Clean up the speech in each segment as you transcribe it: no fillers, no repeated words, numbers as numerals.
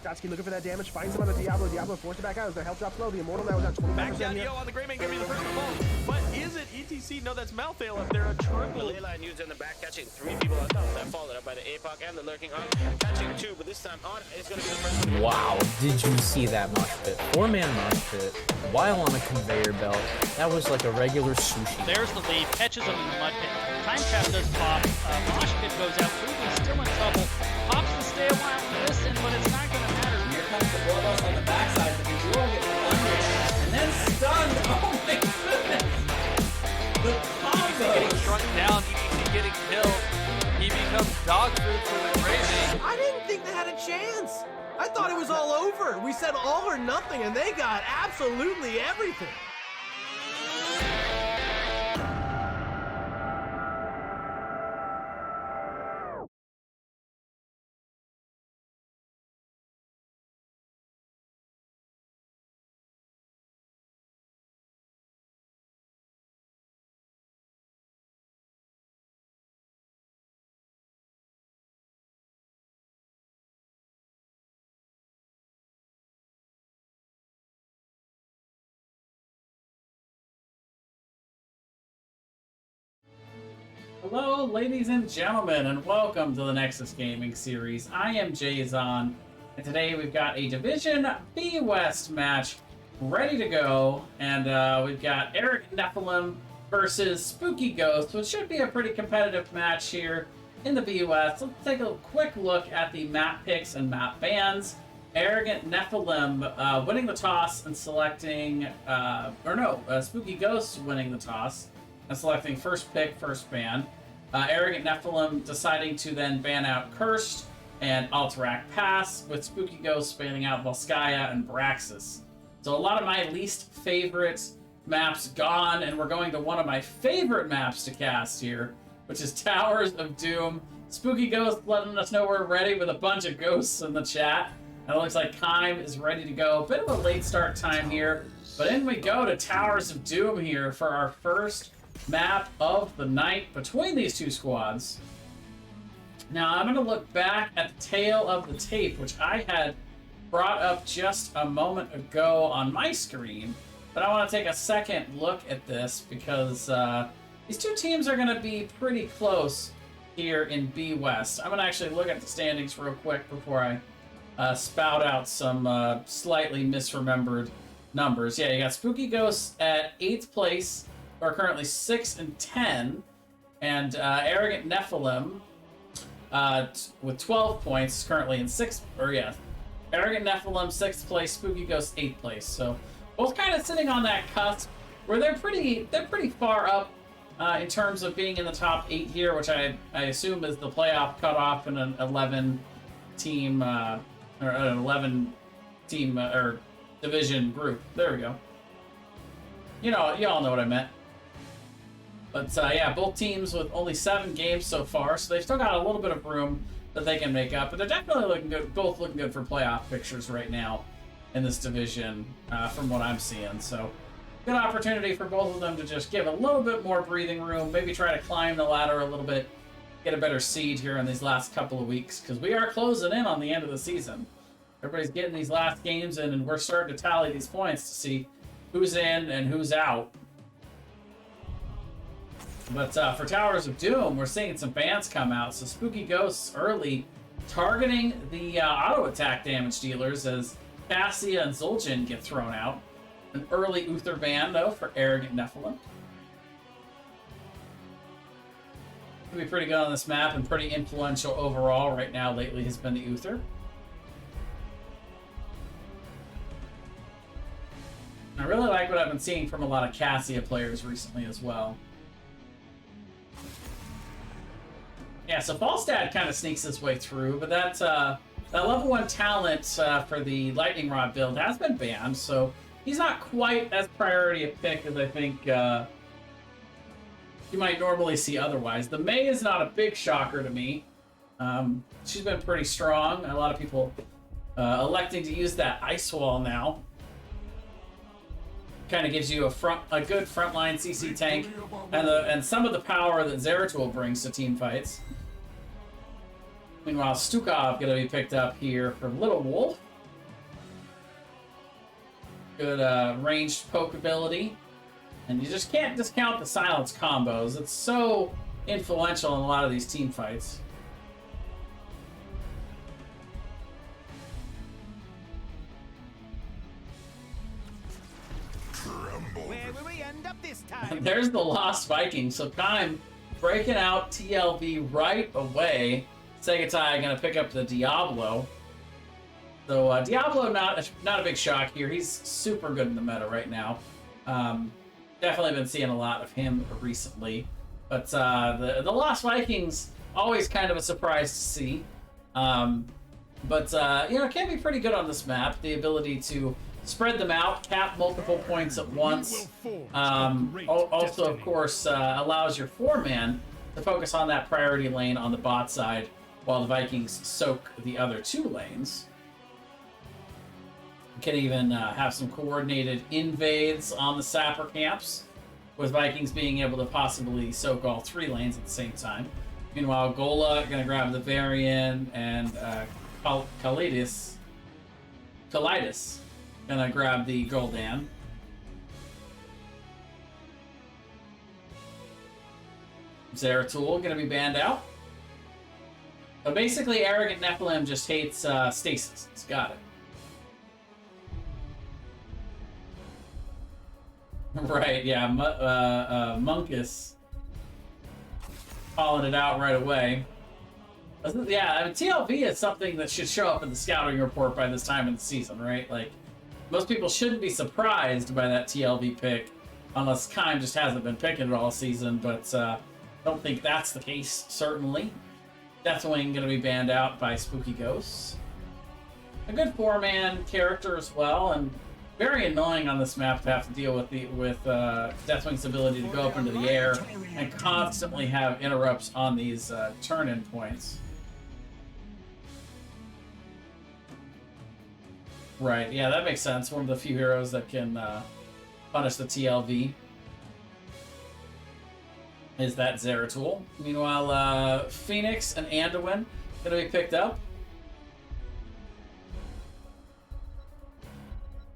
Satsuki looking for that damage, finds him on the Diablo. Diablo forced it back out as their health drops low. The Immortal now is at 25%. Back down, Yo on the Greymane, gonna be the first to fall. But is it ETC? No, that's Malthael up there. A triple. The Leyline used in the back, catching 3 people on top. That followed up by the APOC and the Lurking On. Catching 2, but this time On is gonna be the first one. Wow, did you see that mosh pit? 4-man mosh pit while on a conveyor belt. That was like a regular sushi. There's the lead, catches him in the mud pit. Time trap does pop. Mosh pit goes out. Ruby's still in trouble. Pops to stay a while and listen, but it's not going to matter. Here comes the bloodlust on the backside, but the duo gets thundered and then stunned. Oh my goodness! The combo! Getting shrunk down, ETC getting killed. He becomes dog food for the Greymane. I didn't think they had a chance. I thought it was all over. We said all or nothing, and they got absolutely everything. Hello, ladies and gentlemen, and welcome to the Nexus Gaming Series. I am Jayzon, and today we've got a Division B West match ready to go, and we've got Eric Nephalem versus Spooky Ghost, which should be a pretty competitive match here in the B West. Let's take a quick look at the map picks and map bans. Arrogant Nephalem winning the toss and selecting, Spooky Ghost winning the toss and selecting first pick, first ban. Arrogant Nephalem deciding to then ban out Cursed and Alterac Pass, with Spooky Ghost banning out Volskaya and Braxis. So a lot of my least favorite maps gone, and we're going to one of my favorite maps to cast here, which is Towers of Doom. Spooky Ghost letting us know we're ready with a bunch of ghosts in the chat. And it looks like Kime is ready to go. Bit of a late start time here, but in we go to Towers of Doom here for our first map of the night between these two squads. Now I'm going to look back at the tail of the tape, which I had brought up just a moment ago on my screen, but I want to take a second look at this because these two teams are going to be pretty close here in B West. I'm going to actually look at the standings real quick before I spout out some slightly misremembered numbers. Yeah, you got Spooky Ghosts at 8th place, who are currently 6 and 10, and Arrogant Nephalem with 12 points, currently in 6th. Arrogant Nephalem 6th place, Spooky Ghost 8th place. So both kind of sitting on that cusp where they're pretty far up in terms of being in the top 8 here, which I assume is the playoff cutoff in an 11 team or division group. There we go. You all know what I meant. But yeah, both teams with only 7 games so far, so they've still got a little bit of room that they can make up. But they're definitely looking good, both looking good for playoff pictures right now in this division, from what I'm seeing. So good opportunity for both of them to just give a little bit more breathing room, maybe try to climb the ladder a little bit, get a better seed here in these last couple of weeks, because we are closing in on the end of the season. Everybody's getting these last games in, and we're starting to tally these points to see who's in and who's out. But for Towers of Doom, we're seeing some bans come out. So Spooky Ghosts early targeting the auto attack damage dealers as Cassia and Zul'jin get thrown out. An early Uther ban, though, for Arrogant Nephalem. Could be pretty good on this map and pretty influential overall right now. Lately has been the Uther. I really like what I've been seeing from a lot of Cassia players recently as well. Yeah, so Falstad kind of sneaks his way through, but that level 1 talent for the Lightning Rod build has been banned, so he's not quite as priority a pick as I think you might normally see otherwise. The Mei is not a big shocker to me. She's been pretty strong. A lot of people electing to use that Ice Wall now. Kind of gives you a good frontline CC tank and some of the power that Zeratul brings to team fights. Meanwhile, Stukov going to be picked up here for Little Wolf. Good ranged poke ability. And you just can't discount the silence combos. It's so influential in a lot of these team fights. Where will we end up this time? There's the Lost Viking. So Kaim breaking out TLV right away. Segatai going to pick up the Diablo. So Diablo, not a big shock here. He's super good in the meta right now. Definitely been seeing a lot of him recently. But the Lost Vikings, always kind of a surprise to see. But you know, it can be pretty good on this map. The ability to spread them out, cap multiple points at once. Also, of course, allows your 4-man to focus on that priority lane on the bot side while the Vikings soak the other 2 lanes. You can even have some coordinated invades on the sapper camps, with Vikings being able to possibly soak all 3 lanes at the same time. Meanwhile, Gola going to grab the Varian, and Kalidis gonna grab the Gul'dan. Zeratul gonna be banned out. So basically, Arrogant Nephalem just hates stasis. It's got it. Right, yeah, Monkus calling it out right away. Yeah, I mean, TLV is something that should show up in the scouting report by this time in the season, right? Like, most people shouldn't be surprised by that TLV pick, unless Kaim just hasn't been picking it all season, but I don't think that's the case, certainly. Deathwing going to be banned out by Spooky Ghosts. A good 4-man character as well, and very annoying on this map to have to deal with Deathwing's ability to go up into the air and constantly have interrupts on these turn-in points. Right, yeah, that makes sense. One of the few heroes that can punish the TLV is that Zeratul. Meanwhile, Phoenix and Anduin going to be picked up.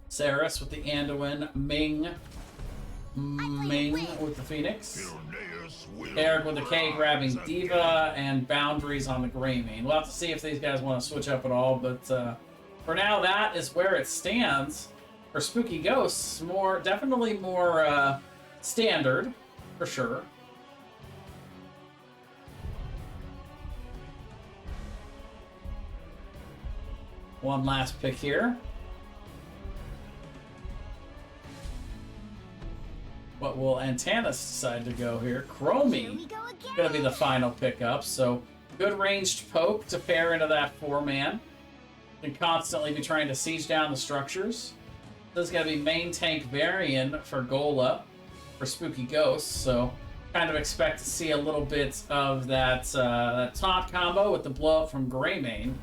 Saris with the Anduin, Ming with the Phoenix. Eric with the K grabbing Diva, and Boundaries on the Greymane. We'll have to see if these guys want to switch up at all, but for now, that is where it stands. For Spooky Ghosts, definitely more standard, for sure. One last pick here. What will Antanas decide to go here? Chromie gonna be the final pickup, so good ranged poke to pair into that 4-man. Can constantly be trying to siege down the structures. This is gonna be main tank Varian for Gola for Spooky Ghosts, so kind of expect to see a little bit of that taunt combo with the blow up from Greymane.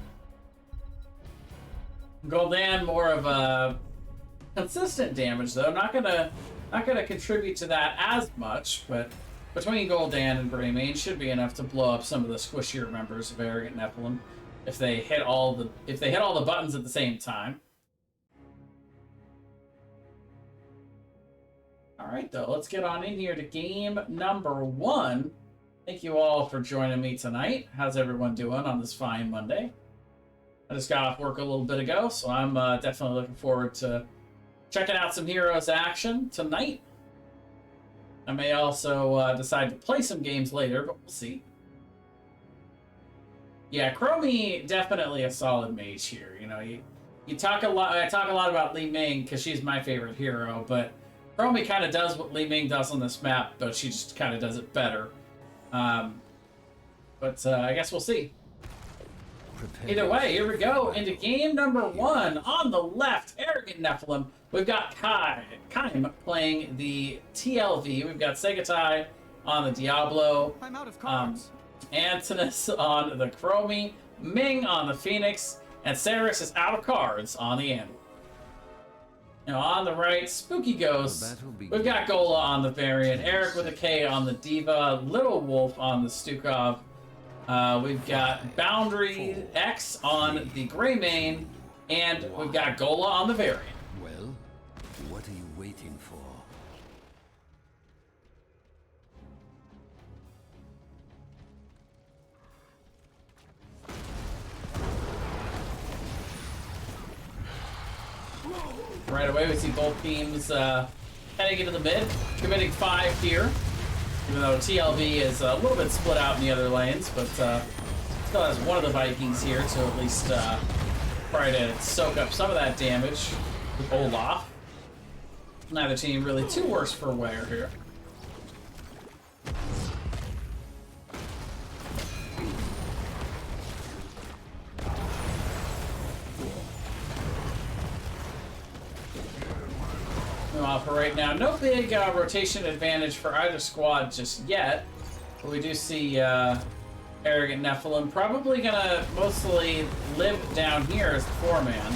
Gul'dan more of a consistent damage though, not gonna contribute to that as much, but between Gul'dan and Greymane should be enough to blow up some of the squishier members of Arrogant Nephalem if they hit all the buttons at the same time. All right, though, let's get on in here to game number 1. Thank you all for joining me tonight. How's everyone doing on this fine Monday? I just got off work a little bit ago, so I'm definitely looking forward to checking out some Heroes action tonight. I may also decide to play some games later, but we'll see. Yeah, Chromie definitely a solid mage here. You know, you talk a lot. I talk a lot about Li Ming because she's my favorite hero, but Chromie kind of does what Li Ming does on this map, but she just kind of does it better. But I guess we'll see. Either way, here we go into game number 1. On the left, Arrogant Nephalem. We've got Kaim playing the TLV. We've got Segatai on the Diablo. I'm out of cards. Antanas on the Chromie. Ming on the Phoenix. And Saris is out of cards on the Anduin. Now on the right, Spooky Ghosts. We've got Gola on the Varian. Eric with a K on the Diva. Little Wolf on the Stukov. We've got Boundary X on the Gray main, and we've got Gola on the Variant. Well, what are you waiting for? Right away, we see both teams heading into the mid, committing 5 here. Even though TLV is a little bit split out in the other lanes, but still has one of the Vikings here to at least try to soak up some of that damage with Olaf. Neither team really too worse for wear here. For right now, no big rotation advantage for either squad just yet. But we do see Arrogant Nephalem probably gonna mostly live down here as the 4-man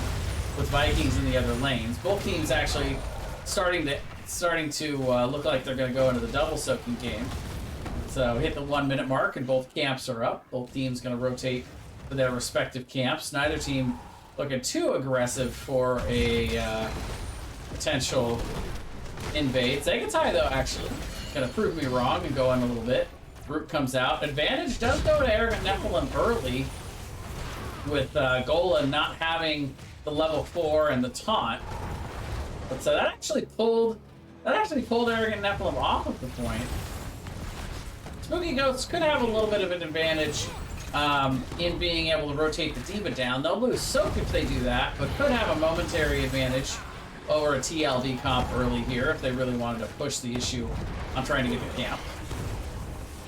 with Vikings in the other lanes. Both teams actually starting to look like they're gonna go into the double soaking game. So hit the 1-minute mark and both camps are up. Both teams gonna rotate to their respective camps. Neither team looking too aggressive for a potential invade. Zegatai, though, actually gonna prove me wrong and go in a little bit. Root comes out. Advantage does go to Arrogant Nephalem early with Gola not having the level 4 and the taunt. But so that actually pulled Arrogant Nephalem off of the point. Spooky Ghosts could have a little bit of an advantage in being able to rotate the D.Va down. They'll lose Soak if they do that, but could have a momentary advantage over a TLV comp early here if they really wanted to push the issue on trying to get the camp.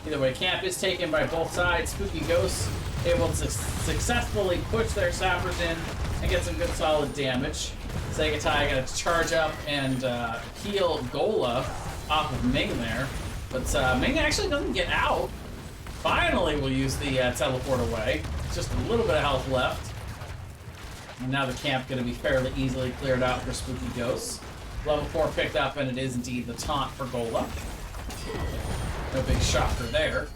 Either way, camp is taken by both sides. Spooky Ghosts able to successfully push their sappers in and get some good solid damage. Zegatai gonna charge up and heal Gola off of Ming there. But Ming actually doesn't get out. Finally will use the teleport away. Just a little bit of health left. And now the camp going to be fairly easily cleared out for Spooky Ghosts. Level 4 picked up, and it is indeed the taunt for Gola. No big shocker there.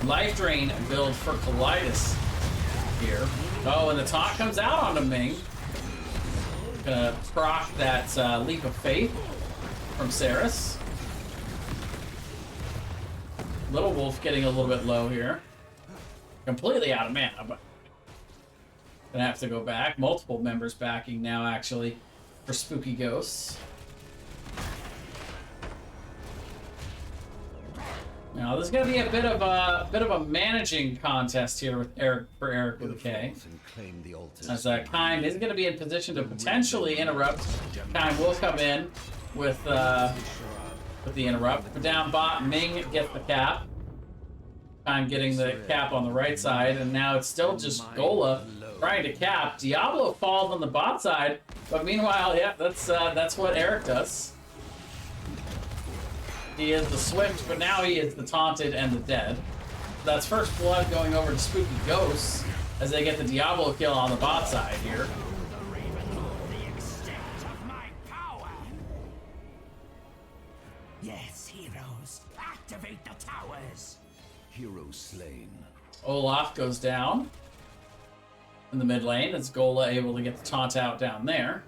Life Drain build for Colitis here. Oh, and the taunt comes out onto Ming. Gonna proc that Leap of Faith from Saris. Little Wolf getting a little bit low here. Completely out of mana, but gonna have to go back. Multiple members backing now, actually, for Spooky Ghosts. Now, this is gonna be a bit of a managing contest here with Eric with a K. As Kime is gonna be in position to potentially interrupt. Kime will come in with the interrupt. For down bot, Ming gets the cap. Kime getting the cap on the right side, and now it's still just Gola trying to cap. Diablo falls on the bot side, but meanwhile, yeah, that's what Eric does. He is the Swift, but now he is the Taunted and the Dead. That's first blood going over to Spooky Ghosts as they get the Diablo kill on the bot side here. Yes, heroes, activate the towers. Hero slain. Olaf goes down in the mid lane. It's Gola able to get the taunt out down there.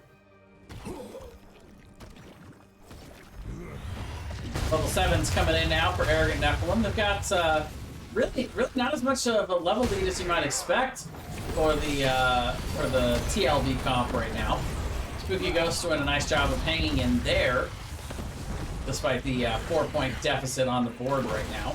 Level 7's coming in now for Arrogant Nephalem. They've got really not as much of a level lead as you might expect for the TLV comp right now. Spooky Ghost doing a nice job of hanging in there, despite the 4-point deficit on the board right now.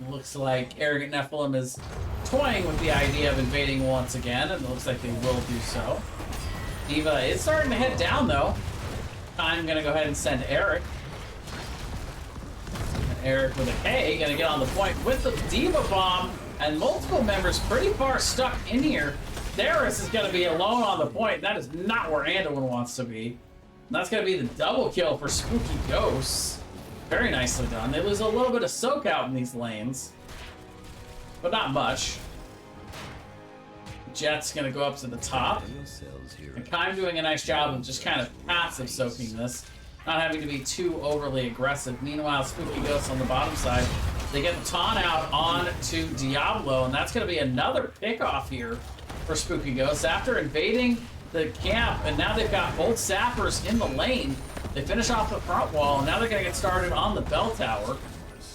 Looks like Arrogant Nephalem is toying with the idea of invading once again, and it looks like they will do so. D.Va is starting to head down, though. I'm going to go ahead and send Eric. And Eric with a K, going to get on the point with the D.Va bomb, and multiple members pretty far stuck in here. Darius is going to be alone on the point. That is not where Anduin wants to be. And that's going to be the double kill for Spooky Ghosts. Very nicely done. They lose a little bit of soak out in these lanes, but not much. Jet's gonna go up to the top. And Kime doing a nice job of just kind of passive soaking this. not having to be too overly aggressive. Meanwhile, Spooky Ghost on the bottom side, they get the taunt out on to Diablo, and that's going to be another pickoff here for Spooky Ghost. After invading the camp, and now they've got both sappers in the lane. They finish off the front wall, and now they're going to get started on the bell tower.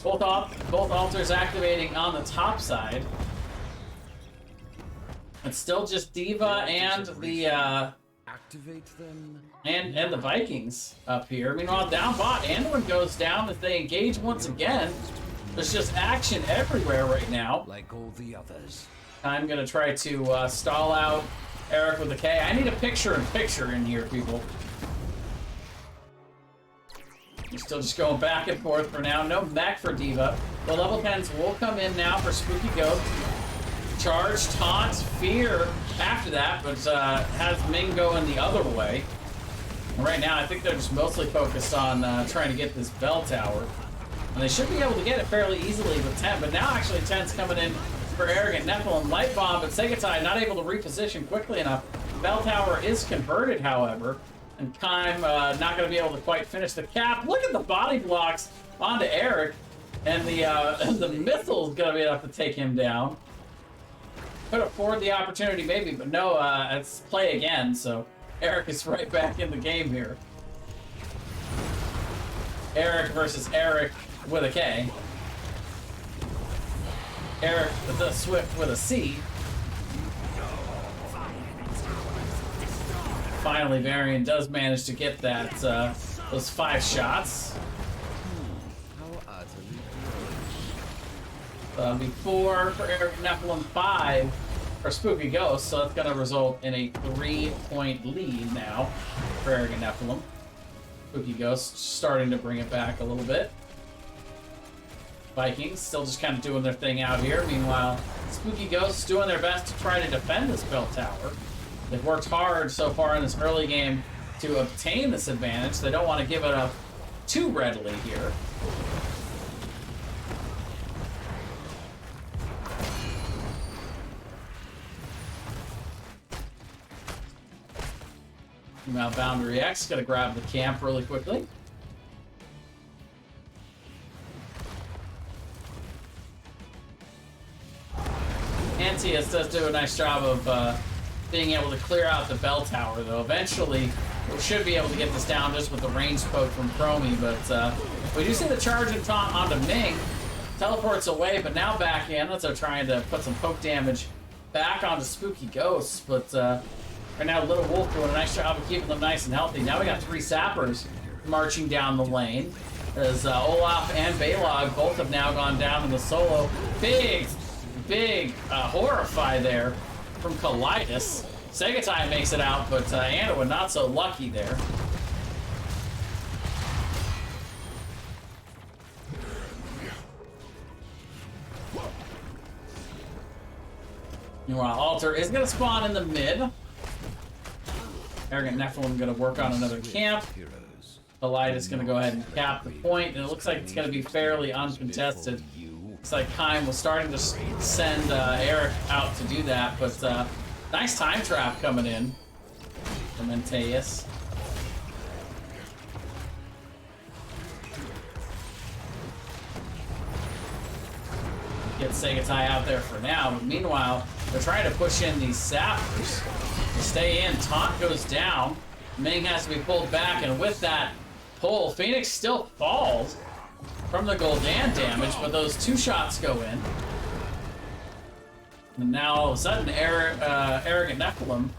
Both altars activating on the top side. It's still just Diva and the Activate them. and the Vikings up here. Meanwhile, down bot, Anduin goes down as they engage once again. There's just action everywhere right now. Like all the others. I'm gonna try to stall out Eric with a K. I need a picture-in-picture in here, people. We're still just going back and forth for now. No mech for Diva. The level 10s will come in now for Spooky Ghost. Charge, taunt, fear after that, but has Ming going the other way. And right now, I think they're just mostly focused on trying to get this bell tower. And they should be able to get it fairly easily with 10, but now actually 10's coming in for Arrogant Nephalem. Light Bomb, but Segatai not able to reposition quickly enough. Bell tower is converted, however, and Kaim not going to be able to quite finish the cap. Look at the body blocks onto Eric, and the missile's going to be enough to take him down. Could afford the opportunity maybe, but no, it's play again, so Eric is right back in the game here. Eric versus Eric with a K. Eric the Swift with a C. Finally, Varian does manage to get that those 5 shots. That'll be 4 for Eric Nephalem, 5 for Spooky Ghost, so that's going to result in a 3-point lead now for Eric Nephalem. Spooky Ghost starting to bring it back a little bit. Vikings still just kind of doing their thing out here. Meanwhile, Spooky Ghosts doing their best to try to defend this bell tower. They've worked hard so far in this early game to obtain this advantage. They don't want to give it up too readily here. Meanwhile, Boundary X gonna grab the camp really quickly. Antius does do a nice job of being able to clear out the bell tower, though. Eventually, we should be able to get this down just with the range poke from Chromie, but we do see the charge and taunt onto Ming. Teleports away, but now back in as they're trying to put some poke damage back onto Spooky Ghosts, but right now, Little Wolf doing a nice job of keeping them nice and healthy. Now we got 3 sappers marching down the lane. As Olaf and Balog both have now gone down in the solo. Big horrify there from Kalidus. Segatai makes it out, but Anduin not so lucky there. Meanwhile, Altar is going to spawn in the mid. Arrogant Nephalem going to work on another camp. Kalidus going to go ahead and cap the point, and it looks like it's going to be fairly uncontested. Looks like Kaim was starting to send Eric out to do that, but nice time trap coming in from Menteus. Get Segatai out there for now, but meanwhile, they're trying to push in these sappers to stay in. Taunt goes down. Ming has to be pulled back, and with that pull, Phoenix still falls from the Gul'dan damage, but those 2 shots go in. And now all of a sudden, Arrogant Nephalem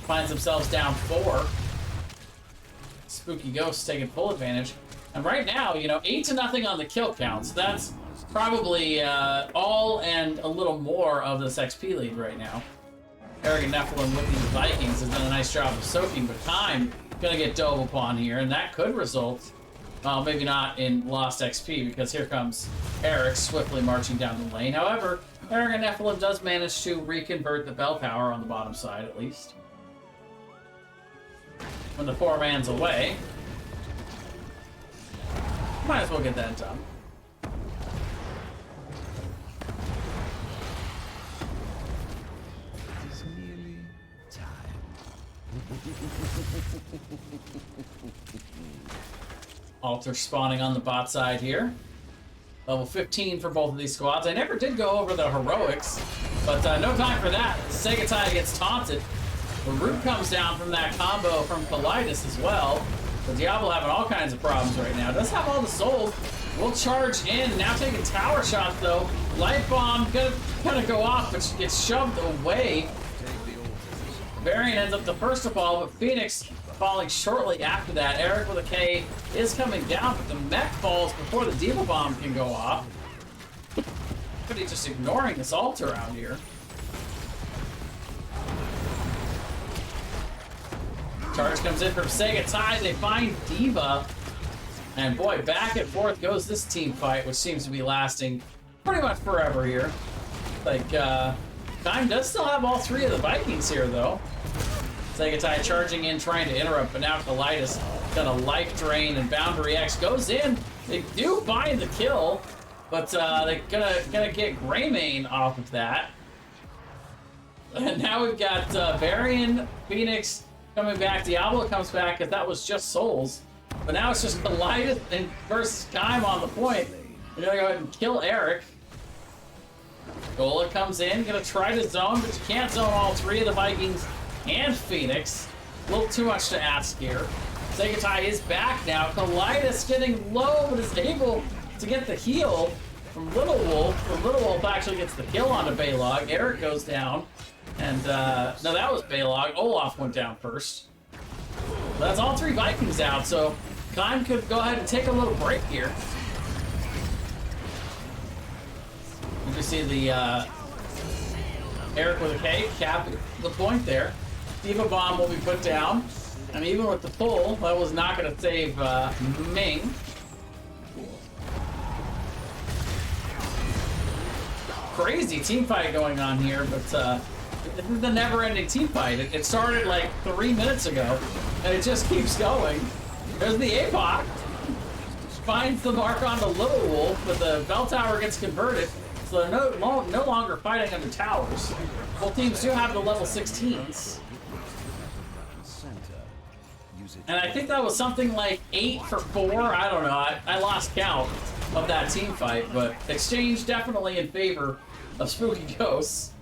finds themselves down 4. Spooky Ghosts taking full advantage. And right now, 8-0 on the kill counts. That's probably all and a little more of this XP lead right now. Arrogant Nephalem with these Vikings has done a nice job of soaking, but Time gonna get dove upon here, and that could result, well, maybe not in lost XP, because here comes Eric swiftly marching down the lane. However, Arrogant Nephalem does manage to reconvert the bell tower on the bottom side, at least. When the 4-man's away, might as well get that done. Alter spawning on the bot side here. Level 15 for both of these squads. I never did go over the heroics, but no time for that. Segatai gets taunted. The root comes down from that combo from Colitis as well. The Diablo having all kinds of problems right now. Does have all the souls. Will charge in. Now taking tower shots though. Light bomb gonna go off, but gets shoved away. Varian ends up the first to fall, but Phoenix falling shortly after that. Eric with a K is coming down, but the mech falls before the Diva Bomb can go off. But he's just ignoring this altar out here. Charge comes in from Segatai. They find Diva. And boy, back and forth goes this team fight, which seems to be lasting pretty much forever here. Like, Time does still have all three of the Vikings here, though. Segatai charging in, trying to interrupt, but now Colitis gonna life drain, and Boundary X goes in. They do find the kill, but they're gonna get Greymane off of that. And now we've got Varian, Phoenix coming back. Diablo comes back because that was just souls. But now it's just Colitis and versus Time on the point. They're gonna go ahead and kill Eric. Gola comes in, gonna try to zone, but you can't zone all three of the Vikings and Phoenix. A little too much to ask here. Segatai is back now. Colitis getting low, but is able to get the heal from Little Wolf. Little Wolf actually gets the kill onto Balog. Eric goes down. And, no, that was Balog. Olaf went down first. That's all three Vikings out, so Time could go ahead and take a little break here. You can see the, Eric with a K, cap the point there. Diva Bomb will be put down. And even with the pull, that was not going to save Ming. Crazy team fight going on here, but this is the never-ending team fight. It started like 3 minutes ago, and it just keeps going. There's the APOC. Finds the mark on the Little Wolf, but the bell tower gets converted. So they're no longer fighting under towers. Both teams do have the level 16s. And I think that was something like 8 for 4. I don't know. I lost count of that team fight, but exchange definitely in favor of Spooky Ghosts.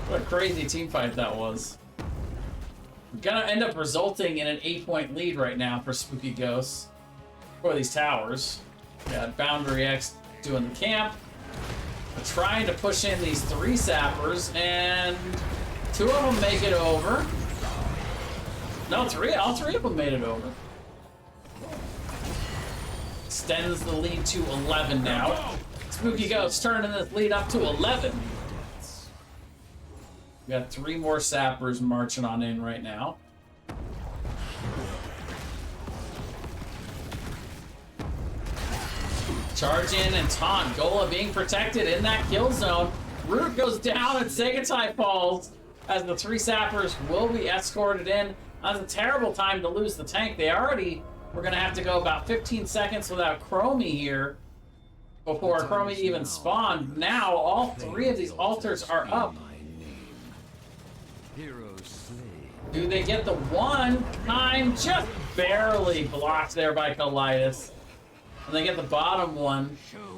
What a crazy team fight that was. Gonna end up resulting in an 8-point lead right now for Spooky Ghosts for these towers. Got Boundary X doing the camp. We're trying to push in these 3 sappers, and 2 of them make it over. No, all three of them made it over. Extends the lead to 11 now. Spooky Ghosts turning this lead up to 11. We got 3 more sappers marching on in right now. Charge in and taunt. Gola being protected in that kill zone. Root goes down and Segatai falls as the 3 sappers will be escorted in. That's a terrible time to lose the tank. They already were going to have to go about 15 seconds without Chromie here before Chromie even spawned. Now all 3 of these altars are up. Do they get the 1 time? Just barely blocked there by Colitis. And they get the bottom one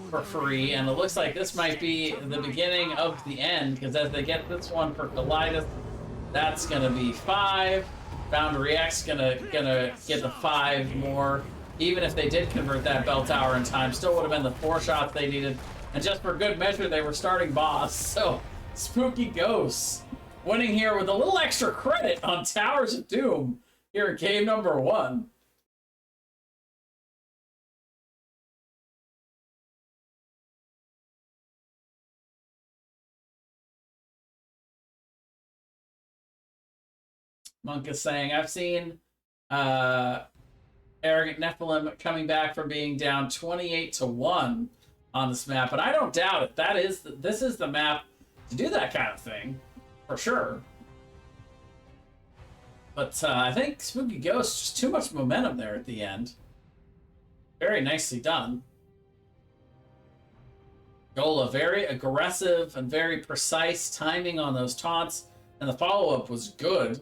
for free, and it looks like this might be the beginning of the end, because as they get this one for Colitis, that's gonna be 5. Boundary X gonna get the 5 more. Even if they did convert that bell tower in time, still would have been the 4 shots they needed. And just for good measure, they were starting boss. So Spooky Ghosts winning here with a little extra credit on Towers of Doom here in game number 1. Monk is saying, I've seen Arrogant Nephalem coming back from being down 28-1 on this map, but I don't doubt it. This is the map to do that kind of thing, for sure. But I think Spooky Ghost, just too much momentum there at the end. Very nicely done. Gola, very aggressive and very precise timing on those taunts, and the follow-up was good.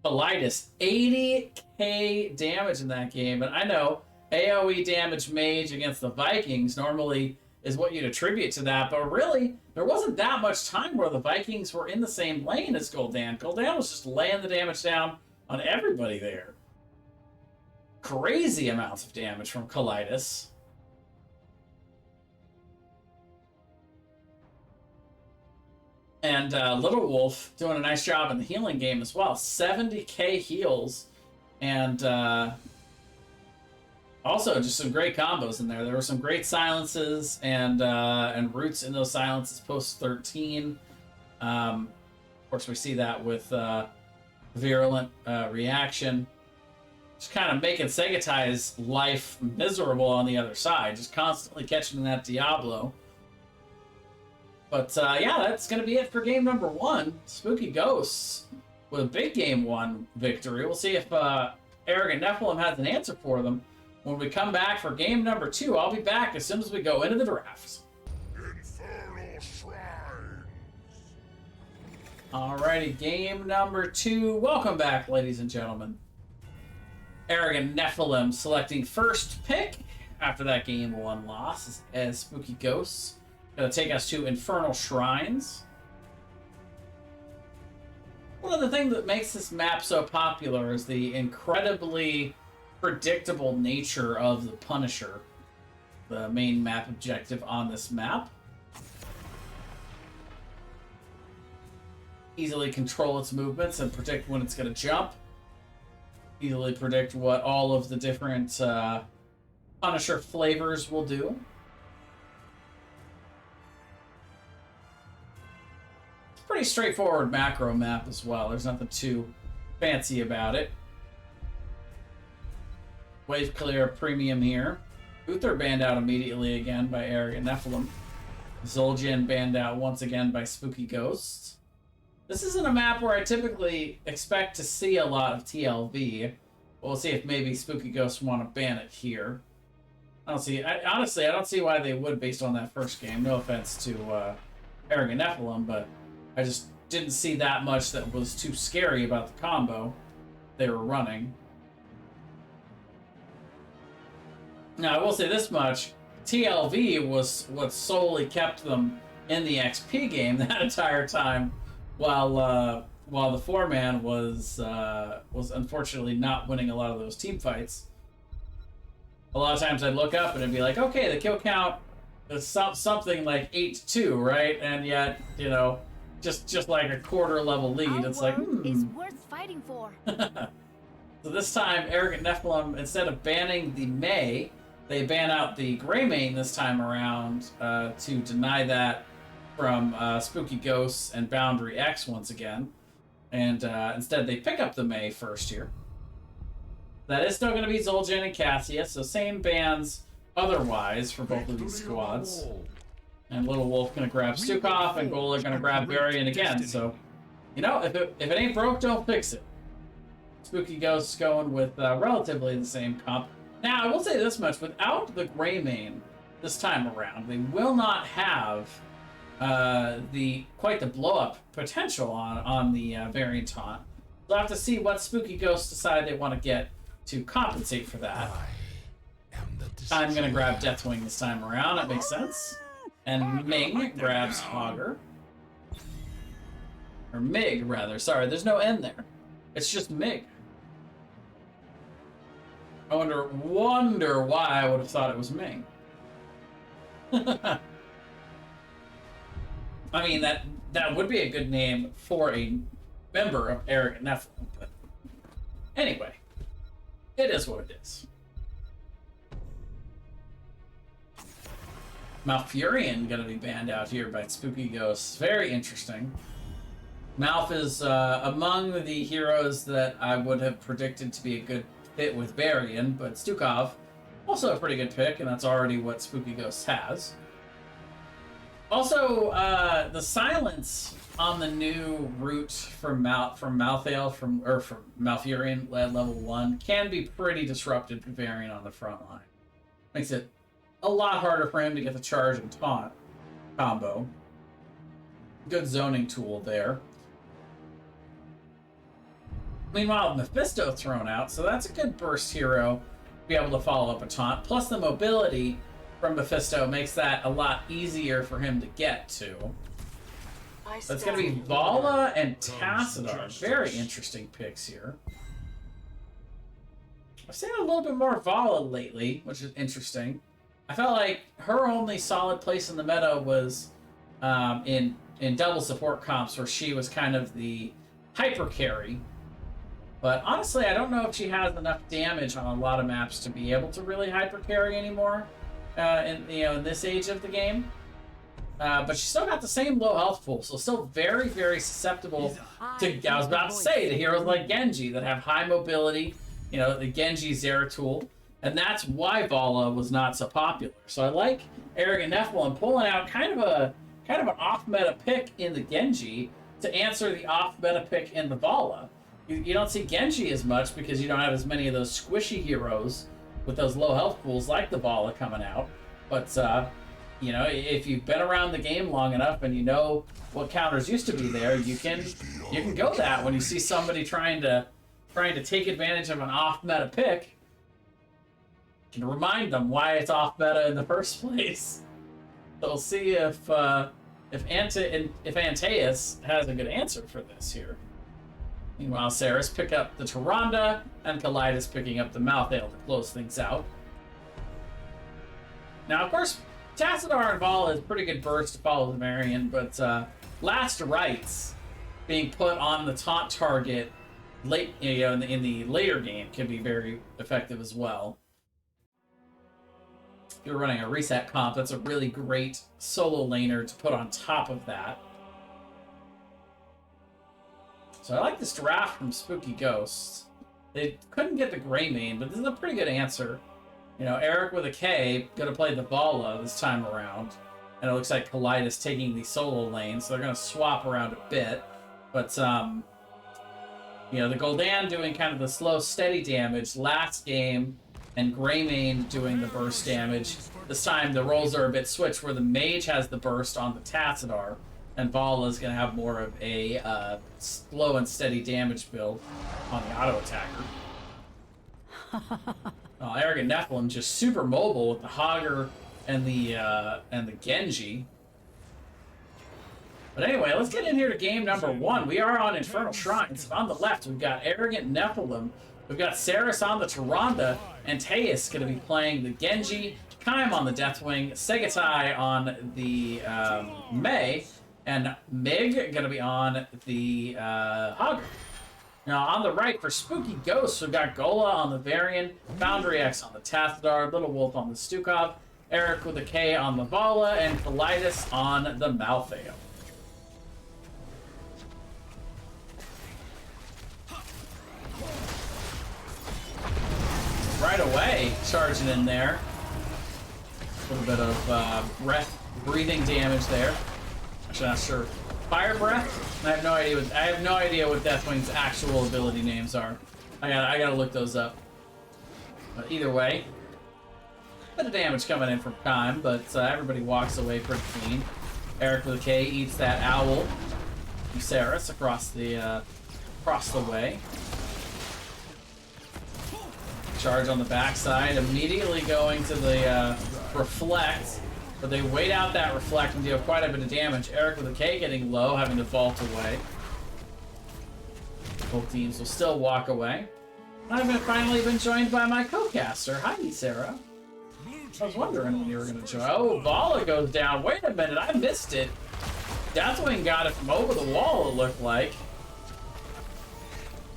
Politis, 80k damage in that game, and I know AoE damage mage against the Vikings normally is what you'd attribute to that, but really, there wasn't that much time where the Vikings were in the same lane as Gul'dan. Gul'dan was just laying the damage down on everybody there. Crazy amounts of damage from Colitis. And Little Wolf doing a nice job in the healing game as well. 70k heals. And also just some great combos in there. There were some great silences and roots in those silences post 13. Of course, we see that with Virulent Reaction. Just kind of making Segatai's life miserable on the other side. Just constantly catching that Diablo. But yeah, that's going to be it for game number 1. Spooky Ghosts with a big game 1 victory. We'll see if Arrogant Nephalem has an answer for them when we come back for game number 2. I'll be back as soon as we go into the draft. Infernal Shrines. Alrighty, game number 2. Welcome back, ladies and gentlemen. Arrogant Nephalem selecting first pick after that game 1 loss as Spooky Ghosts. Gonna take us to Infernal Shrines. One of the things that makes this map so popular is the incredibly predictable nature of the Punisher, the main map objective on this map. Easily control its movements and predict when it's gonna jump. Easily predict what all of the different Punisher flavors will do. Pretty straightforward macro map as well. There's nothing too fancy about it. Wave clear premium here. Uther banned out immediately again by Arrogant Nephalem. Zul'jin banned out once again by Spooky Ghosts. This isn't a map where I typically expect to see a lot of TLV. We'll see if maybe Spooky Ghosts want to ban it here. Honestly, I don't see why they would based on that first game. No offense to Arrogant Nephalem, but I just didn't see that much that was too scary about the combo they were running. Now, I will say this much. TLV was what solely kept them in the XP game that entire time, while the 4-man was unfortunately not winning a lot of those team fights. A lot of times I'd look up and it'd be like, okay, the kill count is something like 8-2, right? And yet, you know, just like a quarter level lead, it's like, is worth fighting for. So this time, Arrogant Nephalem, instead of banning the Mei, they ban out the Greymane this time around to deny that from Spooky Ghosts and Boundary X once again. And instead they pick up the Mei first here. That is still going to be Zul'jin and Cassius, so same bans otherwise for both of these squads. And Little Wolf gonna grab Stukov, and Gola gonna grab Varian again. So, you know, if it ain't broke, don't fix it. Spooky Ghosts going with relatively the same comp. Now, I will say this much: without the Greymane this time around, they will not have quite the blow up potential on the Varian taunt. We'll have to see what Spooky Ghosts decide they want to get to compensate for that. I'm gonna grab Deathwing this time around. That makes sense. And Ming grabs Hogger. Or Mig, rather. Sorry, there's no N there. It's just Mig. I wonder why I would have thought it was Ming. I mean, that would be a good name for a member of Arrogant Nephalem, but anyway, it is what it is. Malfurion gonna be banned out here by Spooky Ghosts. Very interesting. Malf is among the heroes that I would have predicted to be a good fit with Varian, but Stukov, also a pretty good pick, and that's already what Spooky Ghosts has. Also, the silence on the new route from Malthael from Malfurion at level 1 can be pretty disruptive to Varian on the front line. Makes it a lot harder for him to get the charge and taunt. combo. Good zoning tool there. Meanwhile, Mephisto thrown out, so that's a good burst hero to be able to follow up a taunt. Plus the mobility from Mephisto makes that a lot easier for him to get to. So it's going to be Vala and Tassadar. Very interesting picks here. I've seen a little bit more Vala lately, which is interesting. I felt like her only solid place in the meta was in double support comps, where she was kind of the hyper carry. But honestly, I don't know if she has enough damage on a lot of maps to be able to really hyper carry anymore in this age of the game. But she's still got the same low health pool, so still very, very susceptible to, I was about to say, to heroes like Genji that have high mobility, the Genji Zeratul, and that's why Vala was not so popular. So I like Arrogant Nephalem pulling out kind of an off-meta pick in the Genji to answer the off-meta pick in the Vala. You don't see Genji as much because you don't have as many of those squishy heroes with those low health pools like the Vala coming out. But if you've been around the game long enough and you know what counters used to be there, you can go that when you see somebody trying to take advantage of an off-meta pick. You can remind them why it's off-meta in the first place. So we'll see if Antaeus has a good answer for this here. Meanwhile, Saris pick up the Tyrande, and Kaleidos picking up the Malthael to close things out. Now, of course, Tassadar and Vala is pretty good burst to follow the Marion, but Last Rites being put on the taunt target late, in the later game can be very effective as well. If you're running a reset comp, that's a really great solo laner to put on top of that. So I like this draft from Spooky Ghosts. They couldn't get the Greymane, but this is a pretty good answer. Eric with a K gonna play the Vala this time around, and it looks like Kaleidos taking the solo lane, so they're gonna swap around a bit. But the Gul'dan doing kind of the slow, steady damage last game, and Greymane doing the burst damage. This time the roles are a bit switched, where the Mage has the burst on the Tassadar, and Vala is going to have more of a slow and steady damage build on the auto attacker. Arrogant Nephalem just super mobile with the Hogger and the Genji. But anyway, let's get in here to game number 1. We are on Infernal Shrines. On the left, we've got Arrogant Nephalem. We've got Saris on the Tyrande, and Antaeus going to be playing the Genji, Kaim on the Deathwing, Segatai on the Mei, and Mig going to be on the Hogger. Now, on the right, for Spooky Ghosts, we've got Gola on the Varian, Foundry X on the Tassadar, Little Wolf on the Stukov, Eric with a K on the Vala, and Kaleidos on the Malthael. Right away, charging in there. A little bit of breathing damage there. Actually, not sure. Fire breath? I have no idea what Deathwing's actual ability names are. I gotta look those up. But either way, bit of damage coming in from Kaim, but everybody walks away pretty clean. Eric with a K eats that owl. Saris across the way. Charge on the backside, immediately going to the reflect, but they wait out that reflect and deal quite a bit of damage. Eric with a K getting low, having to vault away. Both teams will still walk away. I've finally been joined by my co-caster. Hi, Sarah. I was wondering when you were going to join. Oh, Vala goes down. Wait a minute, I missed it. Deathwing got it from over the wall, it looked like.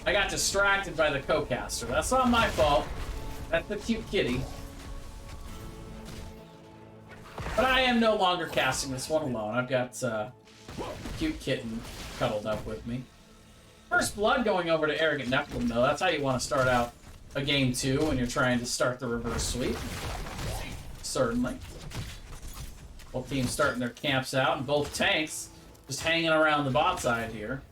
I got distracted by the co-caster. That's not my fault. That's the cute kitty. But I am no longer casting this one alone. I've got cute kitten cuddled up with me. First blood going over to Arrogant Nephalem, though. That's how you want to start out a game 2 when you're trying to start the reverse sweep. Certainly. Both teams starting their camps out, and both tanks just hanging around the bot side here.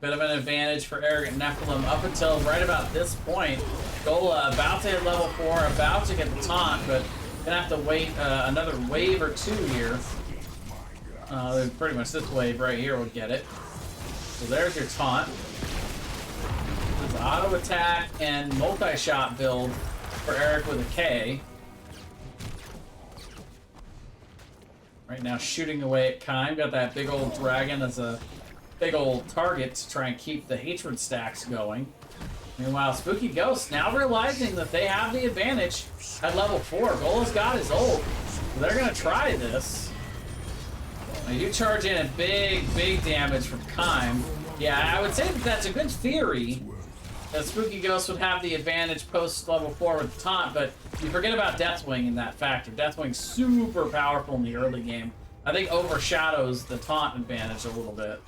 Bit of an advantage for Arrogant Nephalem up until right about this point. Gola about to hit level 4, about to get the taunt, but gonna have to wait another wave or two here. Pretty much this wave right here will get it. So there's your taunt. There's auto attack and multi-shot build for Eric with a K. Right now shooting away at Kime. Got that big old dragon as a big old target to try and keep the hatred stacks going. Meanwhile, Spooky Ghost now realizing that they have the advantage at level 4. Gola's got his ult. So they're going to try this. They do charge in a big damage from Kime. Yeah, I would say that that's a good theory, that Spooky Ghost would have the advantage post level 4 with the taunt, but you forget about Deathwing in that factor. Deathwing's super powerful in the early game. I think overshadows the taunt advantage a little bit.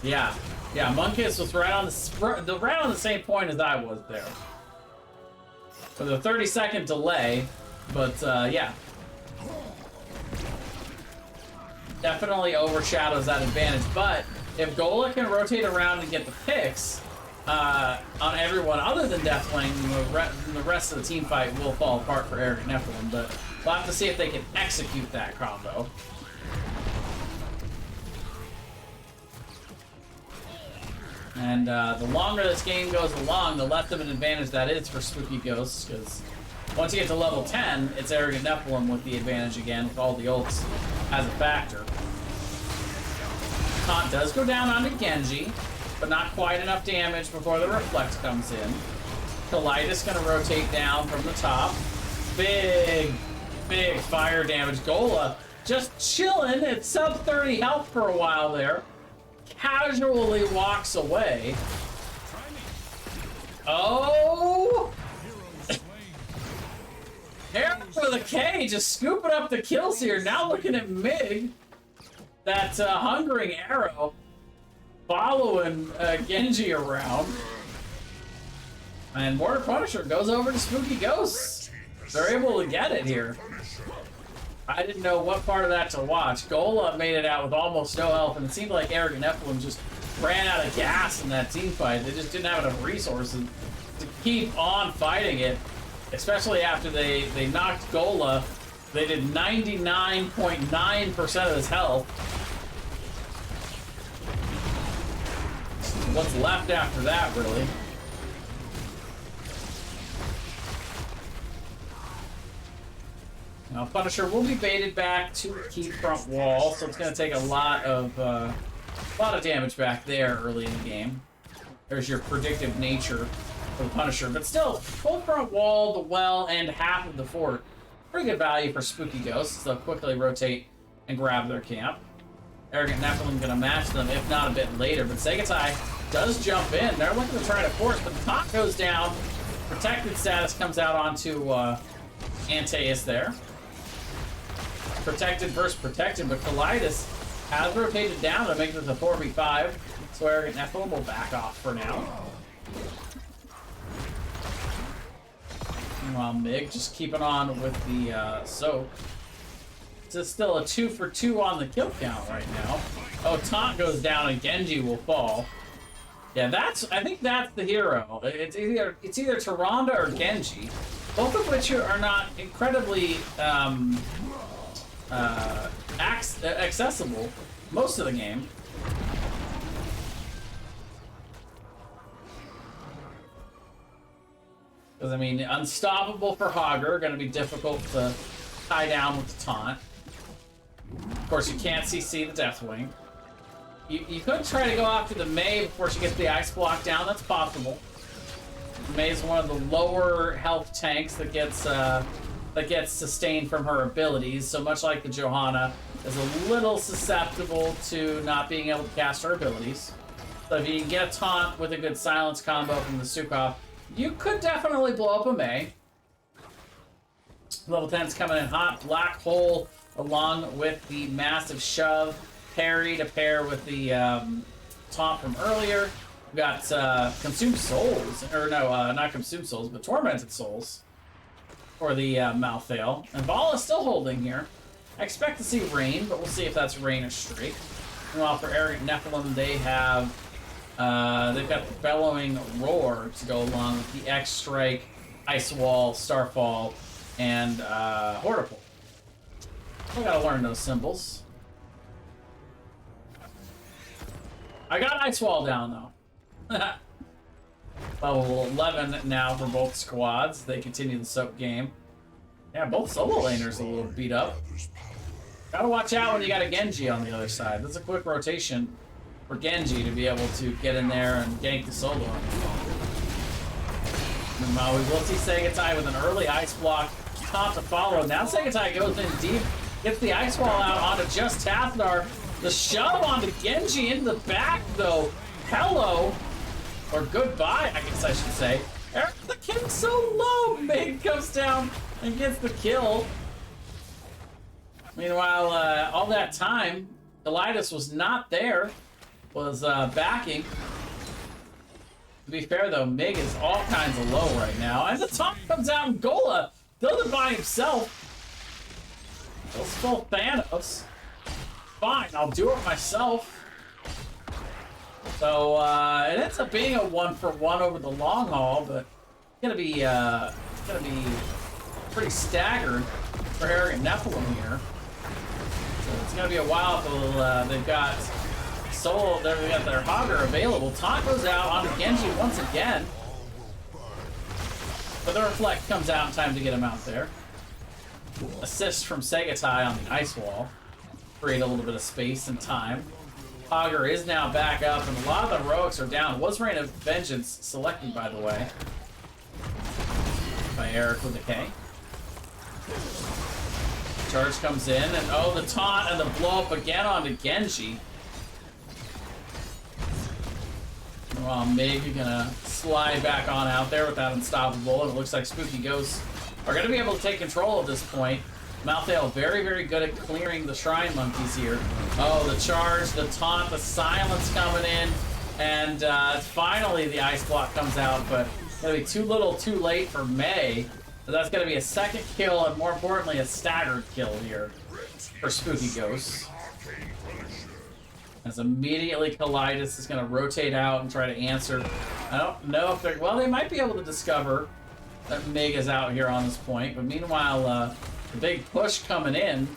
Yeah, Monkiss was right on the same point as I was there. With a 30-second delay, but yeah. Definitely overshadows that advantage, but if Gola can rotate around and get the picks on everyone other than Deathwing, the rest of the team fight will fall apart for Eric and Nephalem, but we'll have to see if they can execute that combo. And the longer this game goes along, the less of an advantage that is for Spooky Ghosts, because once you get to level 10, it's Eric and Nephalem with the advantage again, with all the ults as a factor. Taunt does go down onto Genji, but not quite enough damage before the Reflect comes in. Kalidas gonna rotate down from the top. Big fire damage. Gola just chilling at sub 30 health for a while there. Casually walks away. Oh! Eric with a K, just scooping up the kills here. Now looking at Mig. That hungering arrow following Genji around. And Mortar Punisher goes over to Spooky Ghosts. They're able to get it here. I didn't know what part of that to watch. Gola made it out with almost no health, and it seemed like Eric and Nephalem just ran out of gas in that team fight. They just didn't have enough resources to keep on fighting it, especially after they knocked Gola. They did 99.9% of his health. What's left after that, really? Now, Punisher will be baited back to keep front wall, so it's going to take a lot of damage back there early in the game. There's your predictive nature for the Punisher, but still, full front wall, the well, and half of the fort. Pretty good value for Spooky Ghosts. They'll quickly rotate and grab their camp. Arrogant Nephalem going to match them, if not a bit later, but Segatai does jump in. They're looking to try to force, but the top goes down. Protected status comes out onto Antaeus there. Protected versus protected, but Kalidas has rotated down to make this a 4v5, so Arrogant Nephalem will back off for now. Meanwhile, Mig just keeping on with the soak. It's still a 2 for 2 on the kill count right now. Oh, Taunt goes down and Genji will fall. Yeah, I think that's the hero. It's either Tyrande or Genji, both of which are not incredibly accessible most of the game. Because, I mean, unstoppable for Hogger, going to be difficult to tie down with the taunt. Of course, you can't CC the Deathwing. You could try to go after the Mei before she gets the ice block down. That's possible. Mei is one of the lower health tanks that gets sustained from her abilities. So much like the Johanna, is a little susceptible to not being able to cast her abilities. So if you can get a taunt with a good silence combo from the Sukhov, you could definitely blow up a Mei. Level 10's coming in hot. Black Hole along with the massive shove. Parry to pair with the taunt from earlier. We've got Consumed Souls. Or no, not Consumed Souls, but Tormented Souls for the Malthael. And Vala is still holding here. I expect to see Rain, but we'll see if that's Rain or Strike. Meanwhile, for Arrogant Nephalem, they have They've got the Bellowing Roar to go along with the X-Strike, Ice Wall, Starfall, and Hortipole. I gotta learn those symbols. I got Ice Wall down, though. Level 11 now for both squads. They continue the soap game. Yeah, both solo laners a little beat up. Gotta watch out when you got a Genji on the other side. That's a quick rotation for Genji to be able to get in there and gank the solo. Meanwhile, we will see Segatai with an early ice block, top to follow. Now Segatai goes in deep, gets the ice wall out onto just Tathdar. The shove onto Genji in the back, though. Hello. Or goodbye, I guess I should say. Eric, the kill's so low. Maid comes down and gets the kill. Meanwhile, all that time, Elias was not there, was backing. To be fair, though, Mig is all kinds of low right now. And the top comes out and Gola does it by himself. Kills full Thanos. Fine, I'll do it myself. So it ends up being a 1-for-1 over the long haul, but it's gonna be pretty staggered for Arrogant Nephalem here. So it's gonna be a while until they've got Soul. They've got their Hogger available. Taunt goes out onto Genji once again, but the Reflect comes out in time to get him out there. Assist from Segatai on the ice wall, create a little bit of space and time. Hogger is now back up, and a lot of the heroics are down. Was Reign of Vengeance selected, by the way, by Eric with a K. Charge comes in, and oh, the taunt and the blow up again onto Genji. Well, Mig gonna slide back on out there with that unstoppable, and it looks like Spooky Ghosts are gonna be able to take control at this point. Malthael very, very good at clearing the Shrine Monkeys here. Oh, the charge, the taunt, the silence coming in, and finally the ice block comes out, but it's gonna be too little, too late for May. So that's gonna be a second kill, and more importantly, a staggered kill here for Spooky Ghosts. As immediately Kalidus is gonna rotate out and try to answer. I don't know if they're, well, they might be able to discover that Mig is out here on this point, but meanwhile, the big push coming in.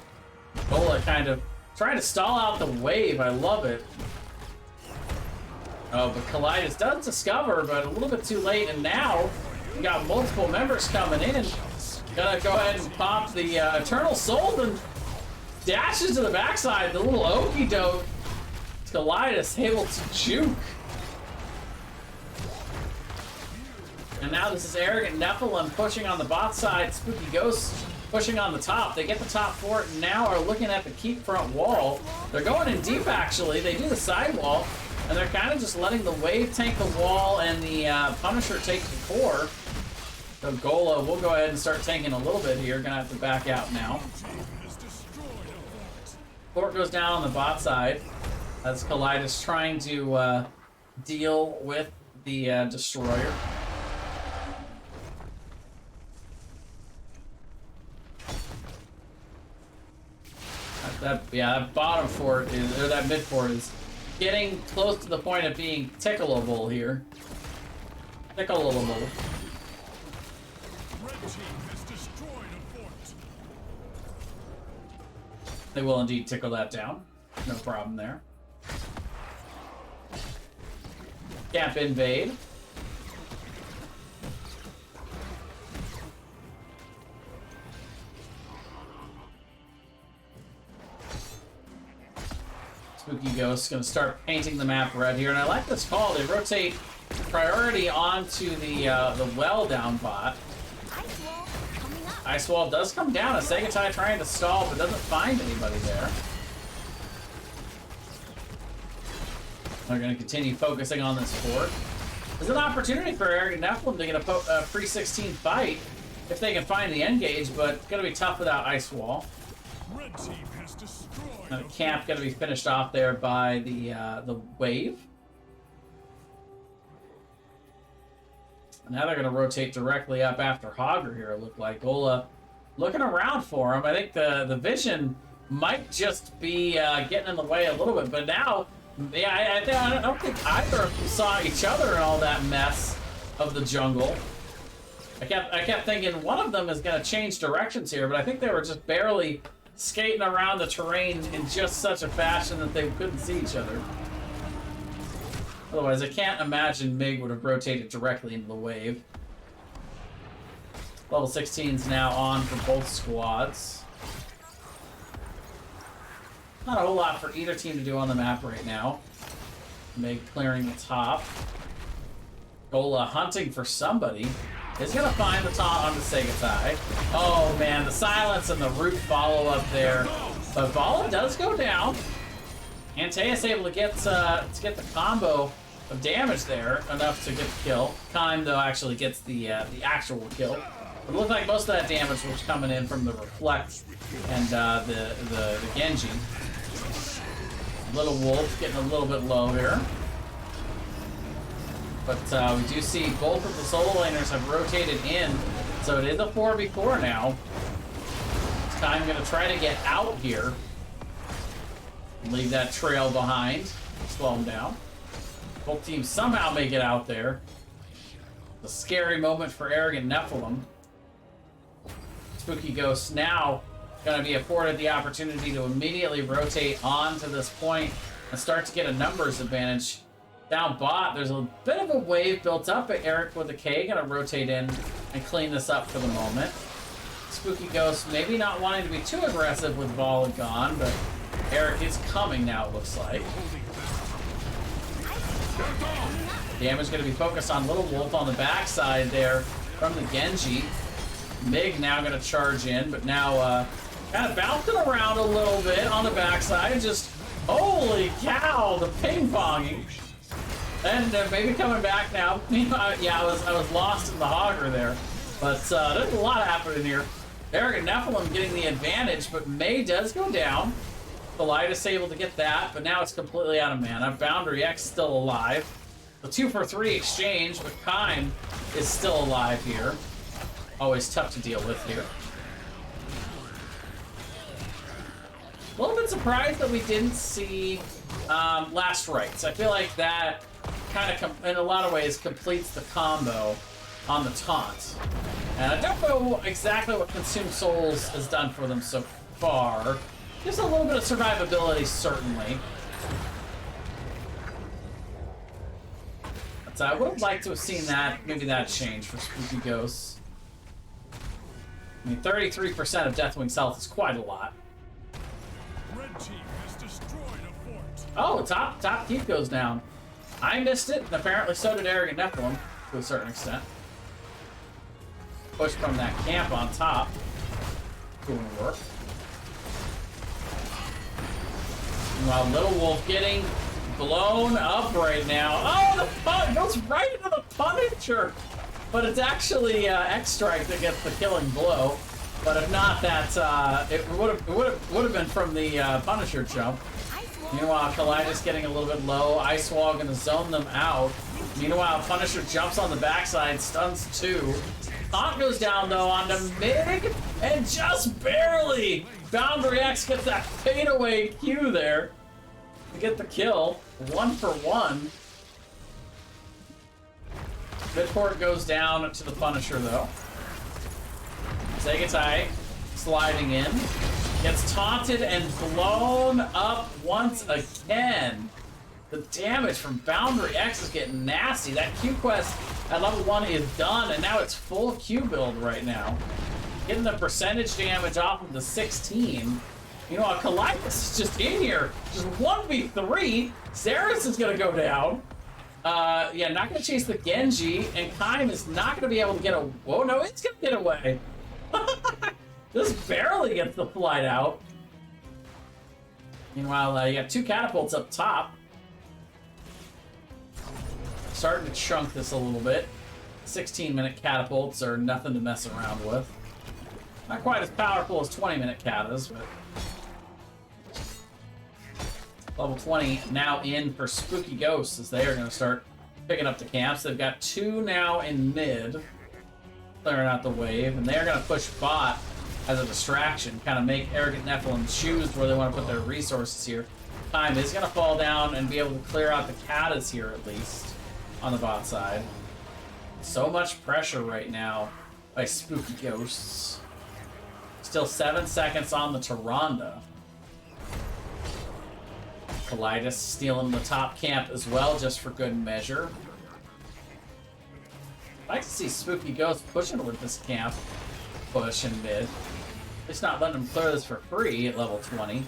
Gola kind of trying to stall out the wave. I love it. Oh, but Kalidus does discover, but a little bit too late. And now we got multiple members coming in. Gonna go ahead and pop the Eternal Soul and dashes to the backside. The little okie doke. Kalidus able to juke. And now this is Arrogant Nephalem pushing on the bot side. Spooky Ghosts pushing on the top. They get the top fort and now are looking at the keep front wall. They're going in deep, actually. They do the side wall, and they're kind of just letting the wave tank the wall and the Punisher take the core. So Gola will go ahead and start tanking a little bit here. Gonna have to back out now. Fort goes down on the bot side as Kalidus trying to deal with the Destroyer. That bottom fort is, or that mid fort is getting close to the point of being tickleable here. Tickleable. They will indeed tickle that down. No problem there. Camp invade. Spooky Ghost's gonna start painting the map red here, and I like this call. They rotate priority onto the well down bot. Ice wall does come down. A Segatai trying to stall, but doesn't find anybody there. They're gonna continue focusing on this fort. There's an opportunity for Arrogant Nephalem to get a free 16 fight if they can find the engage, but it's gonna be tough without Ice Wall. Red team has destroyed. Now the camp gonna be finished off there by the wave. Now they're gonna rotate directly up after Hogger here. It looked like Gola looking around for him. I think the vision might just be getting in the way a little bit, but now Yeah, I don't think either of them saw each other in all that mess of the jungle. I kept thinking one of them is going to change directions here, but I think they were just barely skating around the terrain in just such a fashion that they couldn't see each other. Otherwise, I can't imagine Mig would have rotated directly into the wave. Level 16 is now on for both squads. Not a whole lot for either team to do on the map right now. Mig clearing the top. Gola hunting for somebody. Is gonna find the taunt on the Segatai. Oh man, the silence and the root follow up there. But Vala does go down. Antaeus able to get the combo of damage there, enough to get the kill. Kime though actually gets the actual kill. It looked like most of that damage was coming in from the Reflect and the Genji. Little Wolf getting a little bit low here. But we do see both of the solo laners have rotated in, so it is a 4v4 now. Kime going to try to get out here. Leave that trail behind. Slow him down. Both teams somehow make it out there. A scary moment for Arrogant Nephalem. Spooky Ghost now going to be afforded the opportunity to immediately rotate onto this point and start to get a numbers advantage. Down bot, there's a bit of a wave built up, but Eric with a K going to rotate in and clean this up for the moment. Spooky Ghost maybe not wanting to be too aggressive with Vala gone, but Eric is coming now, it looks like. Damage going to be focused on Little Wolf on the backside there from the Genji. Mig now going to charge in, but now kind of bouncing around a little bit on the backside. Just, holy cow, the ping-ponging. And maybe coming back now. Yeah, I was lost in the hogger there. But there's a lot happening here. Arrogant Nephalem getting the advantage, but May does go down. Philitis able to get that, but now it's completely out of mana. Boundary X still alive. The 2-for-3 exchange, but Kime is still alive here. Always tough to deal with here. A little bit surprised that we didn't see Last Rites. I feel like that kind of, in a lot of ways, completes the combo on the taunt. And I don't know exactly what Consumed Souls has done for them so far. Just a little bit of survivability, certainly. But I would have liked to have seen that, maybe that change for Spooky Ghosts. I mean, 33% of Deathwing's health is quite a lot. Red team has destroyed a fort. Oh, top keep goes down. I missed it, and apparently so did Arrogant Nephalem, to a certain extent. Push from that camp on top. Doing work. Meanwhile, Little Wolf getting blown up right now. Oh, the pun goes right into the Punisher! But it's actually X-Strike that gets the killing blow. But if not, that it would have been from the Punisher jump. Meanwhile, Kalidus getting a little bit low. Ice Wall gonna zone them out. Meanwhile, Punisher jumps on the backside, stuns 2. Taunt goes down though onto Mig, and just barely. Boundary X gets that fadeaway Q there to get the kill. 1 for 1. Midport goes down to the Punisher though. Segatai sliding in. Gets taunted and blown up once again. The damage from Boundary X is getting nasty. That Q quest at level 1 is done, and now it's full Q build right now. Getting the percentage damage off of the 16. You know, Kalidus is just in here. Just 1v3. Xeris is going to go down. Yeah, not going to chase the Genji, and Kime is not going to be able to get a... Whoa, no, it's going to get away. Just barely gets the flight out. Meanwhile, you got 2 catapults up top. Starting to chunk this a little bit. 16-minute catapults are nothing to mess around with. Not quite as powerful as 20-minute katas, but... Level 20 now in for Spooky Ghosts as they are going to start picking up the camps. They've got 2 now in mid, clearing out the wave, and they're going to push bot as a distraction, kind of make Arrogant Nephalem choose where they want to put their resources here. time is going to fall down and be able to clear out the Katas here at least on the bot side. So much pressure right now by Spooky Ghosts. Still 7 seconds on the Tyrande. Kaleidos stealing the top camp as well, just for good measure. I'd like to see Spooky Ghost pushing with this camp push in mid. At least not letting him clear this for free at level 20.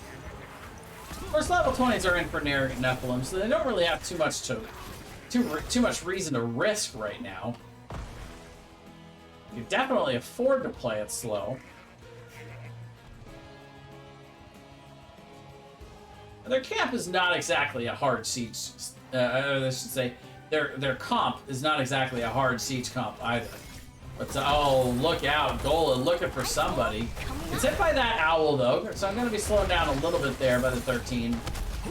Of course, level 20s are in for Nephalem, so they don't really have too much reason to risk right now. You can definitely afford to play it slow. Their camp is not exactly a hard siege. I should say, their comp is not exactly a hard siege comp either. But oh, look out, Gola looking for somebody. It's hit by that owl though, so I'm going to be slowing down a little bit there by the 13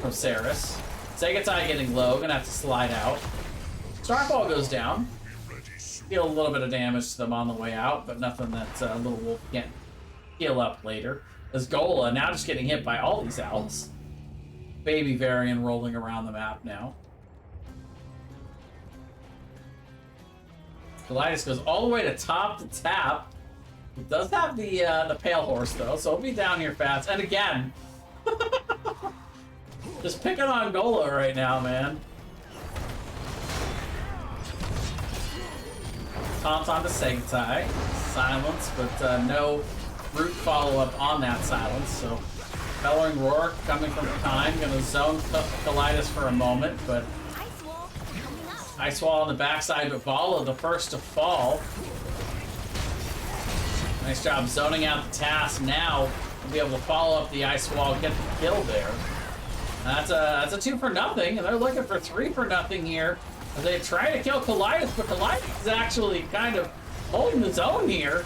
from Saris. Segatai getting low, gonna have to slide out. Starfall goes down. Deal a little bit of damage to them on the way out, but nothing that Little Wolf can't heal up later. As Gola now just getting hit by all these owls. Baby Varian rolling around the map now. Kaleidos goes all the way to top to tap. It does have the Pale Horse though, so it'll be down here fast. And again, just picking on Gola right now, man. Taunt onto Segatai. Silence, but no root follow-up on that silence, so Bellowing Roar coming from behind, gonna zone Kaleidos for a moment, but Ice Wall on the backside, but Vala the first to fall. Nice job zoning out the task. Now we'll be able to follow up the Ice Wall, get the kill there. That's a 2 for nothing, and they're looking for 3 for nothing here. As they try to kill Kaleidos, but Kaleidos is actually kind of holding his own here.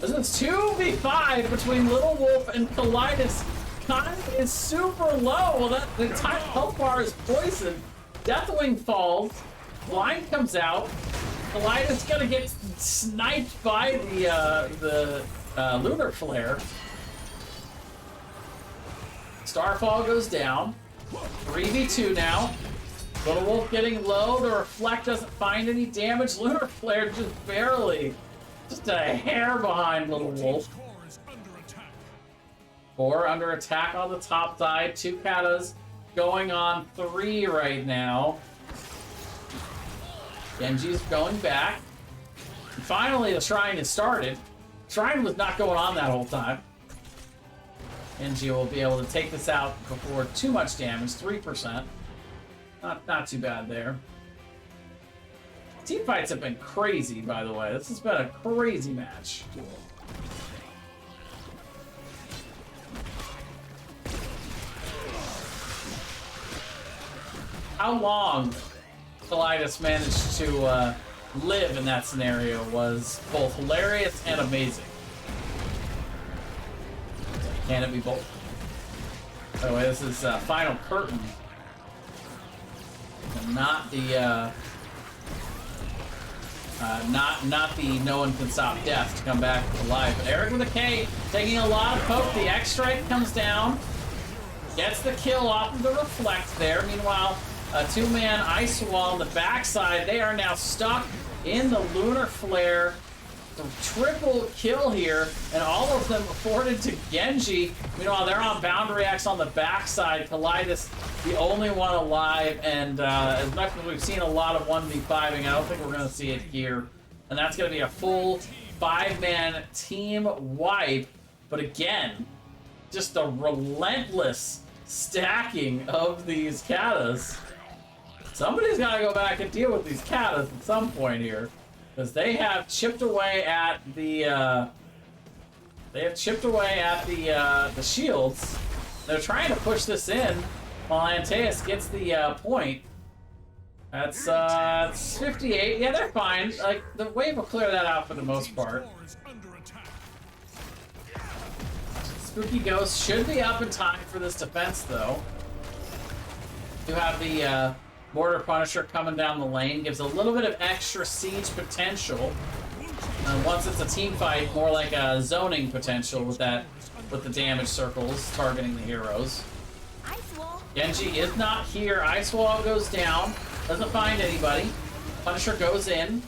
This is 2v5 between Little Wolf and Kaleidos. Time is super low. Well, the entire health bar is poisoned. Deathwing falls. Blind comes out. Kaleidos gonna get sniped by the Lunar Flare. Starfall goes down. 3v2 now. Little Wolf getting low. The Reflect doesn't find any damage. Lunar Flare just barely. Just a hair behind Little Wolf. 4 under attack on the top side. 2 Katas going on 3 right now. Genji's going back. And finally, the Shrine has started. Shrine was not going on that whole time. Genji will be able to take this out before too much damage. 3%. Not too bad there. Team fights have been crazy, by the way. This has been a crazy match. How long Kaleidos managed to live in that scenario was both hilarious and amazing. Can it be both? By the way, this is Final Curtain. And not the not the no one can stop death to come back alive. But Eric with a K taking a lot of poke. The X strike comes down, gets the kill off of the Reflect there. Meanwhile, a 2-man Ice Wall on the backside. They are now stuck in the Lunar Flare. The triple kill here, and all of them afforded to Genji. Meanwhile, they're on Boundary X on the backside. Kaleidos, the only one alive, and as much as we've seen a lot of 1v5ing, I don't think we're going to see it here. And that's going to be a full 5-man team wipe. But again, just a relentless stacking of these Katas. Somebody's got to go back and deal with these Katas at some point here. Because they have chipped away at the the shields. They're trying to push this in while Antaeus gets the point. That's 58. Yeah, they're fine. Like, the wave will clear that out for the most part. Spooky Ghost should be up in time for this defense, though. You have the Mortar Punisher coming down the lane, gives a little bit of extra siege potential. Once it's a team fight, more like a zoning potential with the damage circles targeting the heroes. Genji is not here. Ice Wall goes down. Doesn't find anybody. Punisher goes in.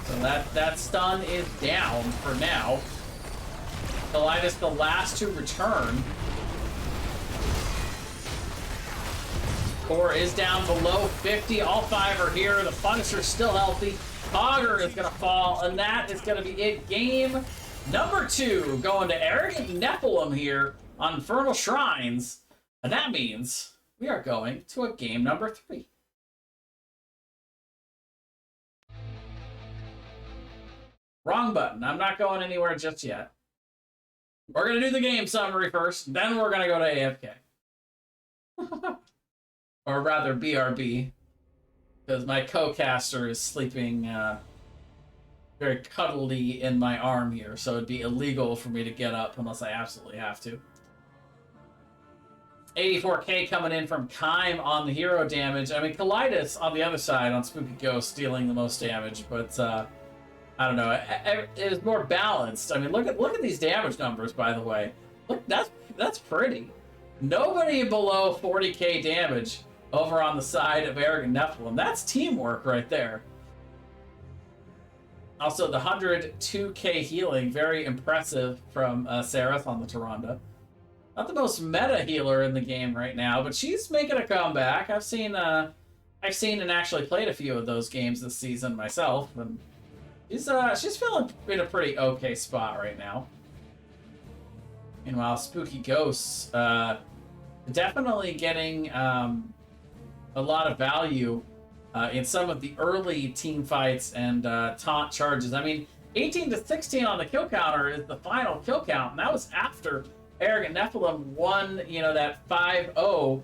So that stun is down for now. Kalidas the last to return. Core is down below 50. All 5 are here. The Punisher's still healthy. Augur is going to fall, and that is going to be it. Game number 2 going to Arrogant Nephalem here on Infernal Shrines. And that means we are going to a game number 3. Wrong button. I'm not going anywhere just yet. We're going to do the game summary first, then we're going to go to AFK. Or rather, BRB. Because my co-caster is sleeping very cuddly in my arm here, so it'd be illegal for me to get up unless I absolutely have to. 84k coming in from Kime on the hero damage. I mean, Kalidas on the other side on Spooky Ghost dealing the most damage, but I don't know. It is more balanced. I mean, look at these damage numbers, by the way. Look, that's pretty. Nobody below 40k damage over on the side of Arrogant Nephalem. That's teamwork right there. Also, the 102k healing, very impressive from Seraph on the Tyrande. Not the most meta healer in the game right now, but she's making a comeback. I've seen and actually played a few of those games this season myself, and she's feeling in a pretty okay spot right now. Meanwhile, Spooky Ghosts definitely getting a lot of value in some of the early team fights and taunt charges. I mean, 18 to 16 on the kill counter is the final kill count, and that was after Arrogant Nephalem won, that 5-0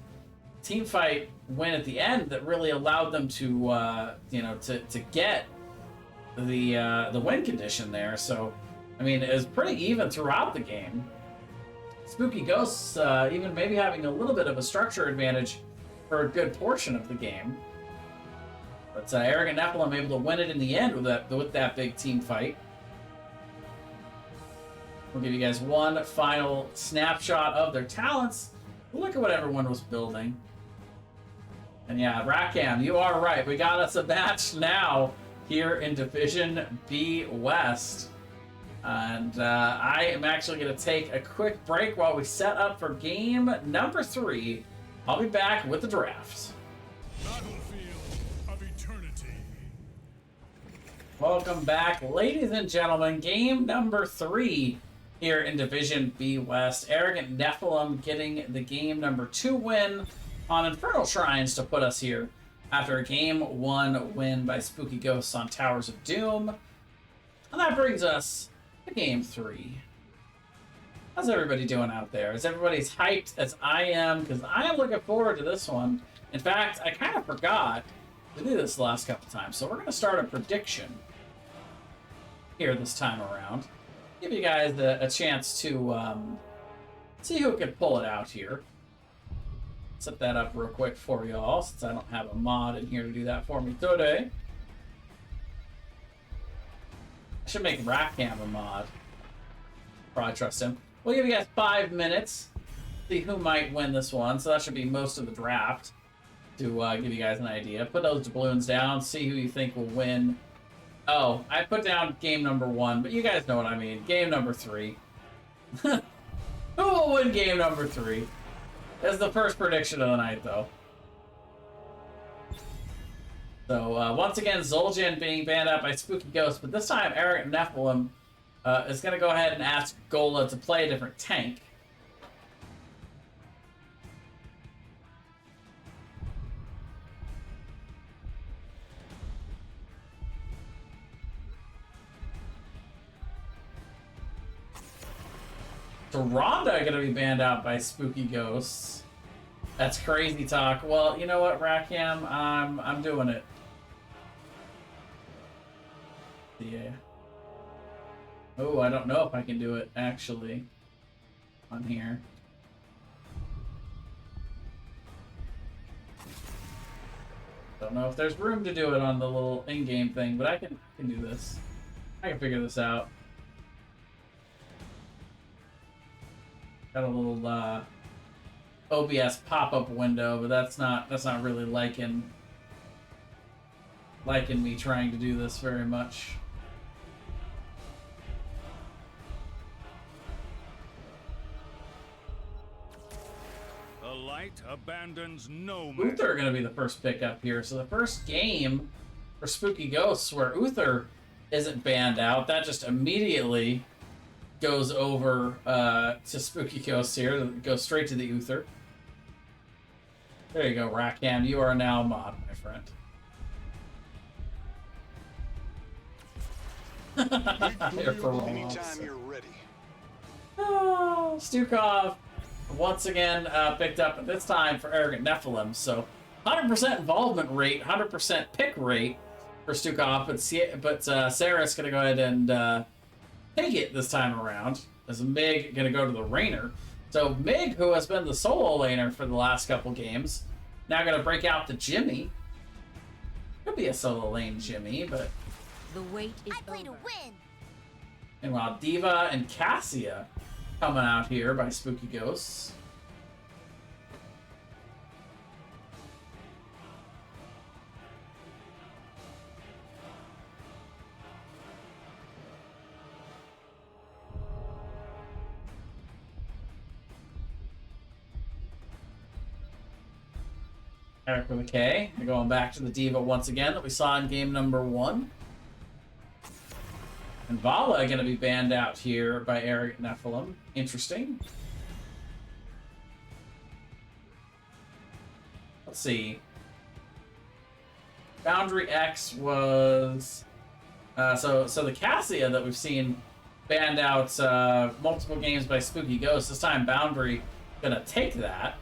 team fight win at the end that really allowed them to, to get the win condition there. So, I mean, it was pretty even throughout the game. Spooky Ghosts even maybe having a little bit of a structure advantage for a good portion of the game. But Arrogant Nephalem able to win it in the end with that big team fight. We'll give you guys one final snapshot of their talents. Look at what everyone was building. And yeah, Rackam, you are right. We got us a match now here in Division B West. And I am actually going to take a quick break while we set up for game number 3. I'll be back with the draft. Battlefield of eternity. Welcome back, ladies and gentlemen. Game number 3 here in Division B West. Arrogant Nephalem getting the game number 2 win on Infernal Shrines to put us here after a game 1 win by Spooky Ghosts on Towers of Doom. And that brings us to game 3. How's everybody doing out there? Is everybody as hyped as I am? Because I am looking forward to this one. In fact, I kind of forgot to do this the last couple times, so we're going to start a prediction here this time around. Give you guys a chance to see who can pull it out here. Set that up real quick for y'all, since I don't have a mod in here to do that for me today. I should make Rackam a mod. Probably trust him. We'll give you guys 5 minutes. See who might win this one. So that should be most of the draft to give you guys an idea. Put those doubloons down. See who you think will win. Oh, I put down game number 1, but you guys know what I mean. Game number 3. Who will win game number 3? That's the first prediction of the night, though. So, once again, Zul'jin being banned out by Spooky Ghost, but this time Arrogant Nephalem is going to go ahead and ask Gola to play a different tank. Tyrande going to be banned out by Spooky Ghosts. That's crazy talk. Well, you know what, Rackam? I'm doing it. Yeah. Oh, I don't know if I can do it, actually, on here. Don't know if there's room to do it on the little in-game thing, but I can do this. I can figure this out. Got a little OBS pop-up window, but that's not really liking me trying to do this very much. The light abandons no man. Uther going to be the first pick up here. So the first game for Spooky Ghosts where Uther isn't banned out, that just immediately goes over to Spooky Ghosts here. Goes straight to the Uther. There you go, Rackham. You are now a mod, my friend. Here for Anytime you're ready. Oh, Stukov once again picked up, at this time for Arrogant Nephalem. So 100% involvement rate, 100% pick rate for Stukov, but Sarah's going to go ahead and take it this time around. As Mig going to go to the Rainer. So Mig, who has been the solo laner for the last couple games, now going to break out the Jimmy. Could be a solo lane Jimmy, but... The wait is I play to over. win. And while Diva and Cassia coming out here by Spooky Ghosts. Eric with a K. We're going back to the Diva once again that we saw in game number 1. And Vala going to be banned out here by Arrogant Nephalem. Interesting. Let's see. Boundary X was... so the Cassia that we've seen banned out multiple games by Spooky Ghost. This time Boundary going to take that.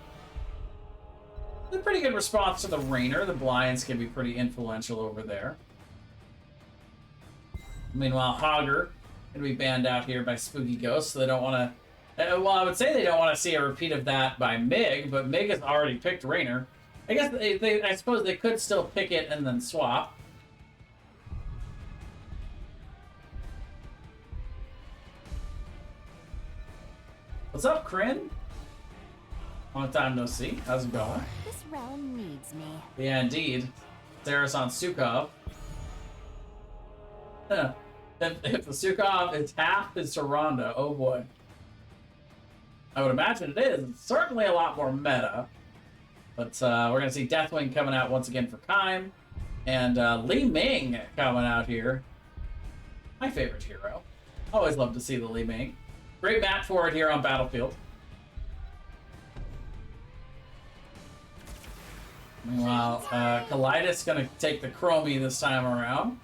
A pretty good response to the Rainer. The blinds can be pretty influential over there. Meanwhile, Hogger going to be banned out here by Spooky Ghost, so they don't want to... well, I would say they don't want to see a repeat of that by Mig, but Mig has already picked Rainer. I guess I suppose they could still pick it and then swap. What's up, Kryn? Long time no see. How's it going? This realm needs me. Yeah, indeed. There's on Sukov. If the Sukov is half his Saranda, oh boy. I would imagine it is. It's certainly a lot more meta. But we're going to see Deathwing coming out once again for Kaim. And Li Ming coming out here. My favorite hero. Always love to see the Li Ming. Great map for it here on Battlefield. Meanwhile, Kalidus going to take the Chromie this time around.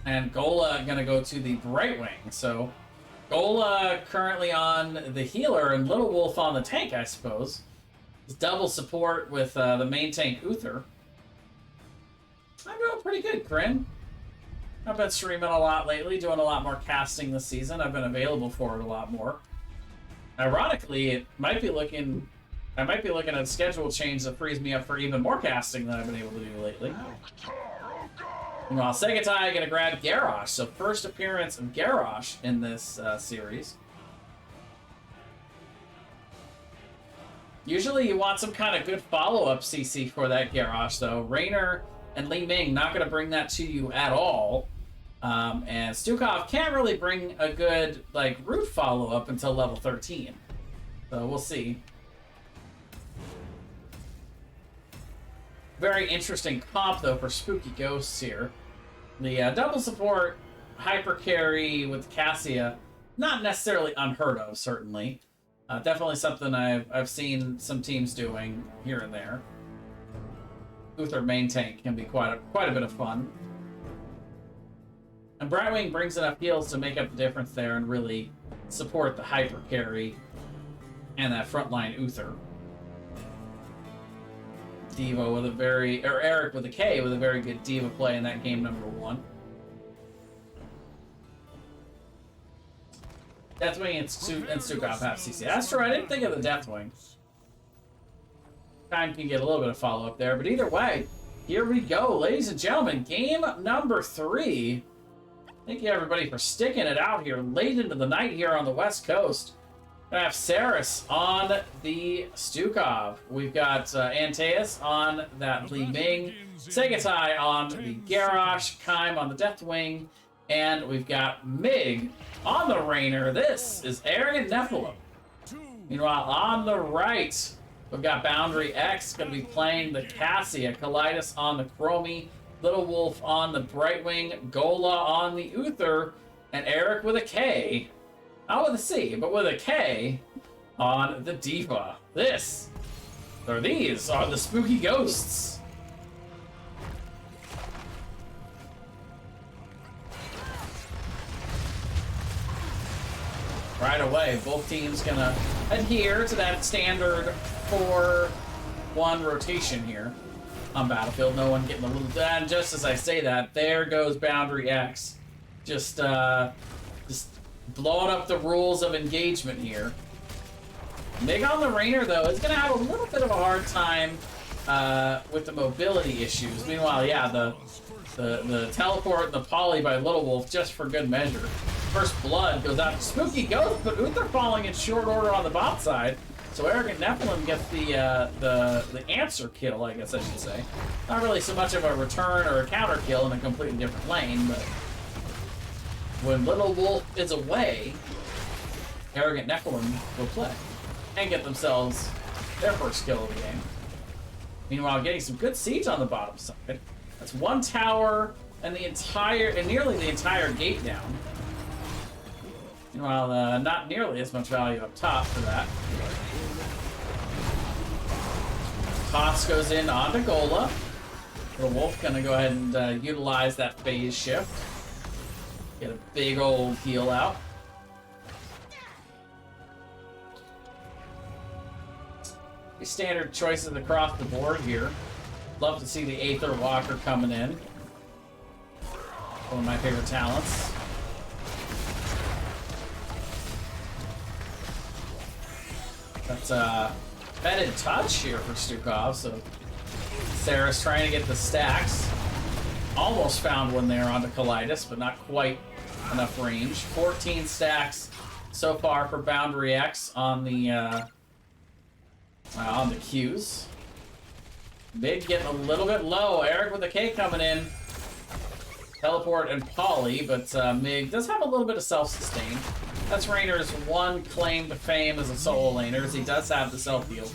And Gola going to go to the Brightwing. So, Gola currently on the healer and Little Wolf on the tank, I suppose. It's double support with the main tank, Uther. I'm doing pretty good, Kryn. I've been streaming a lot lately, doing a lot more casting this season. I've been available for it a lot more. Ironically, it might be looking... I might be looking at a schedule change that frees me up for even more casting than I've been able to do lately. Meanwhile, Segatai going to grab Garrosh, so first appearance of Garrosh in this series. Usually you want some kind of good follow-up CC for that Garrosh, though. Rainer and Li Ming not going to bring that to you at all. And Stukov can't really bring a good root follow-up until level 13. So we'll see. Very interesting comp, though, for Spooky Ghosts here. The double support hyper carry with Cassia, not necessarily unheard of, certainly. Definitely something I've seen some teams doing here and there. Uther main tank can be quite a bit of fun. And Brightwing brings enough heals to make up the difference there and really support the hyper carry and that frontline Uther. Diva with Eric with a K with a very good Diva play in that game number 1. Deathwing and Stukov have CC. That's true, I didn't think of the Deathwing. Time can get a little bit of follow-up there, but either way, here we go, ladies and gentlemen. Game number 3. Thank you, everybody, for sticking it out here late into the night here on the West Coast. I have Saris on the Stukov. We've got Antaeus on that Li Ming, Segatai on the Garrosh, Kaim on the Deathwing, and we've got Mig on the Rainer. This is Arrogant Nephalem. Meanwhile, on the right, we've got Boundary X going to be playing the Cassia, Kalidas on the Chromie, Little Wolf on the Brightwing, Gola on the Uther, and Eric with a K. Not with a C, but with a K on the Diva. These are the spooky ghosts. Right away, both teams gonna adhere to that standard 4-1 rotation here on Battlefield. No one getting a little. And just as I say that, there goes Boundary X, just blowing up the rules of engagement here. Mig on the Rainer, though, is going to have a little bit of a hard time with the mobility issues. Meanwhile, yeah, the teleport and the poly by Little Wolf, just for good measure. First blood goes out to Spooky Ghost, but Uther falling in short order on the bot side. So Arrogant Nephalem gets the answer kill, I guess I should say. Not really so much of a return or a counter kill in a completely different lane, but when Little Wolf is away, Arrogant Nephalem will play and get themselves their first kill of the game. Meanwhile, getting some good siege on the bottom side. That's one tower and nearly the entire gate down. Meanwhile, not nearly as much value up top for that. Toss goes in onto Gola. The Wolf gonna go ahead and utilize that phase shift. Get a big old heal out. Standard choices across the board here. Love to see the Aether Walker coming in. One of my favorite talents. That's a Fetid Touch here for Stukov, so Sarah's trying to get the stacks. Almost found one there onto Kalidas, but not quite enough range. 14 stacks so far for Boundary X on the Qs. Big getting a little bit low. Eric with a K coming in. Teleport and Poly, but Mig does have a little bit of self-sustain. That's Rainer's one claim to fame as a solo laner, as he does have the self-heal.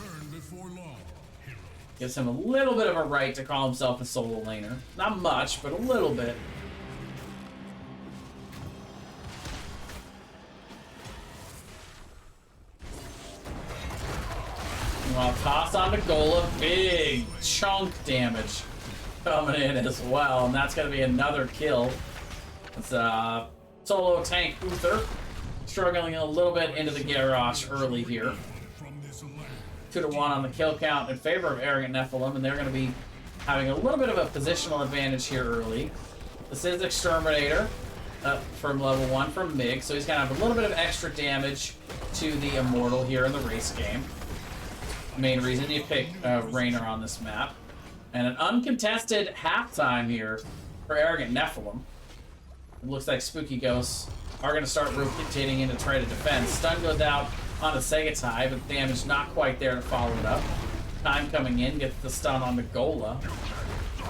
Gives him a little bit of a right to call himself a solo laner. Not much, but a little bit. Well, toss onto Gola, big chunk damage coming in as well, and that's going to be another kill. It's solo tank Uther struggling a little bit into the Garrosh early here. 2-1 on the kill count in favor of Arrogant Nephalem, and they're going to be having a little bit of a positional advantage here early. This is Exterminator from level 1 from Mig, so he's going to have a little bit of extra damage to the Immortal here in the race game. Main reason you pick Rainer on this map. And an uncontested halftime here for Arrogant Nephalem. It looks like Spooky Ghosts are going to start rotating in to try to defend. Stun goes out onto Segatai, but damage not quite there to follow it up. Time coming in, gets the stun onto Gola.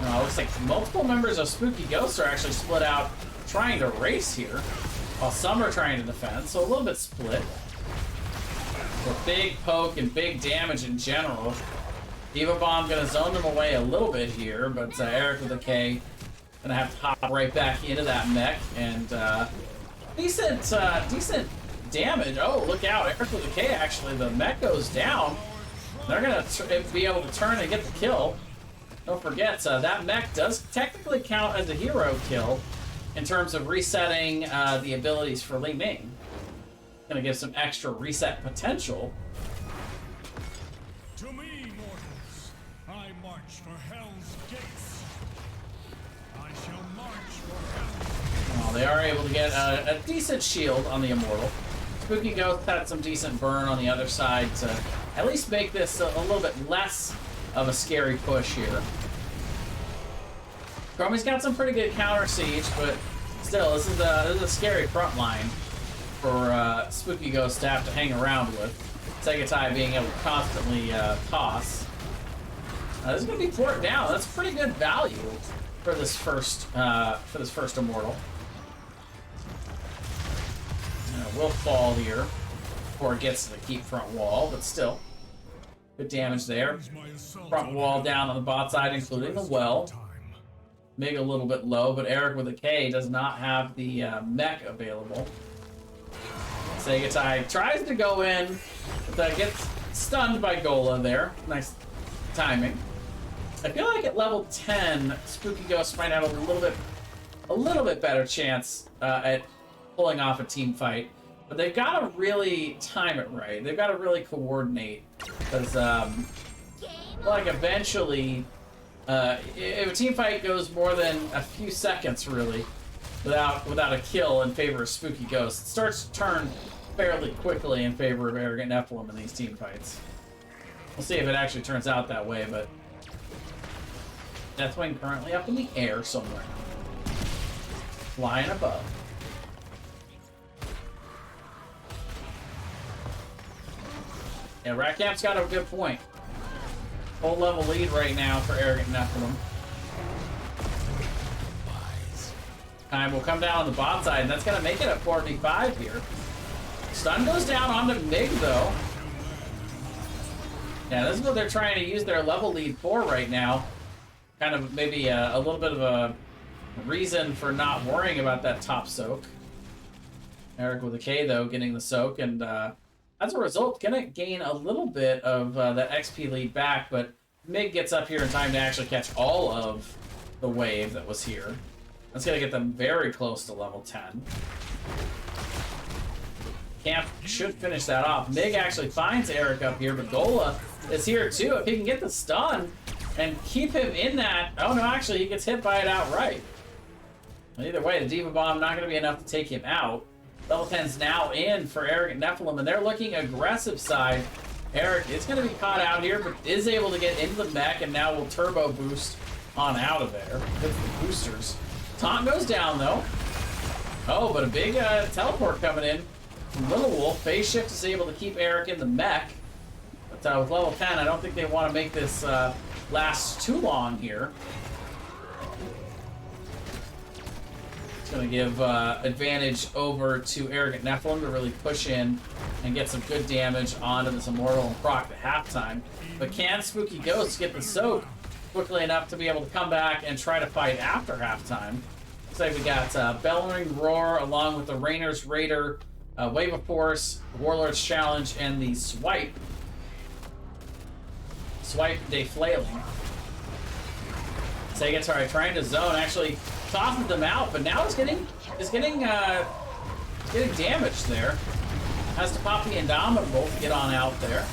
Looks like multiple members of Spooky Ghosts are actually split out trying to race here, while some are trying to defend, so a little bit split. For big poke and big damage in general. Diva Bomb gonna zone them away a little bit here, but Eric with a K gonna have to hop right back into that mech, and decent damage. Oh, look out, Eric with a K, actually, the mech goes down. They're gonna be able to turn and get the kill. Don't forget, that mech does technically count as a hero kill in terms of resetting the abilities for Li Ming. Gonna give some extra reset potential. To me, mortals, I march for Hell's gates. I shall march for Hell's. Well, they are able to get a decent shield on the Immortal. Spooky Ghost had some decent burn on the other side to at least make this a little bit less of a scary push here. Chromie's got some pretty good counter siege, but still, this is a scary front line for Spooky Ghost to have to hang around with. Segatai being able to constantly toss. This is going to be ported down. That's pretty good value for this first Immortal. Will fall here before it gets to the keep front wall, but still good damage there. Front wall down on the bot side, including the well. Mig a little bit low, but Eric with a K does not have the mech available. Segatai tries to go in, but gets stunned by Gola there. Nice timing. I feel like at level 10, Spooky Ghost might have a little bit better chance at pulling off a team fight. But they've got to really time it right. They've got to really coordinate, because like eventually, if a team fight goes more than a few seconds, really, without a kill in favor of Spooky Ghost, it starts to turn fairly quickly in favor of Arrogant Nephalem in these team fights. We'll see if it actually turns out that way, but Deathwing currently up in the air somewhere, flying above. Yeah, Ratcamp's got a good point. Full level lead right now for Arrogant Nephalem. Time will come down on the bot side, and that's going to make it a 4v5 here. Stun goes down onto Mig, though. Yeah, this is what they're trying to use their level lead for right now. Kind of maybe a little bit of a reason for not worrying about that top soak. Eric with a K, though, getting the soak, and as a result, gonna gain a little bit of that XP lead back, but Mig gets up here in time to actually catch all of the wave that was here. That's gonna get them very close to level 10. Camp should finish that off. Mig actually finds Eric up here, but Gola is here too. If he can get the stun and keep him in that... Oh no, actually he gets hit by it outright. Either way, the Diva Bomb not gonna be enough to take him out. Level 10's now in for Arrogant Nephalem, and they're looking aggressive side. Eric is going to be caught out here, but is able to get into the mech, and now will turbo boost on out of there. Good for the boosters. Taunt goes down, though. Oh, but a big teleport coming in from Little Wolf. Phase Shift is able to keep Eric in the mech. But with level 10, I don't think they want to make this last too long here. Going to give advantage over to Arrogant Nephalem to really push in and get some good damage onto this Immortal and proc at halftime. But can Spooky Ghost get the soak quickly enough to be able to come back and try to fight after halftime? Looks like we got Bellowing Roar along with the Rainer's Raider, Wave of Force, Warlord's Challenge, and the Swipe. Swipe Deflailing. Segatai trying to zone, actually tosses them out, but now is getting damaged there. Has to pop the Indomitable to get on out there.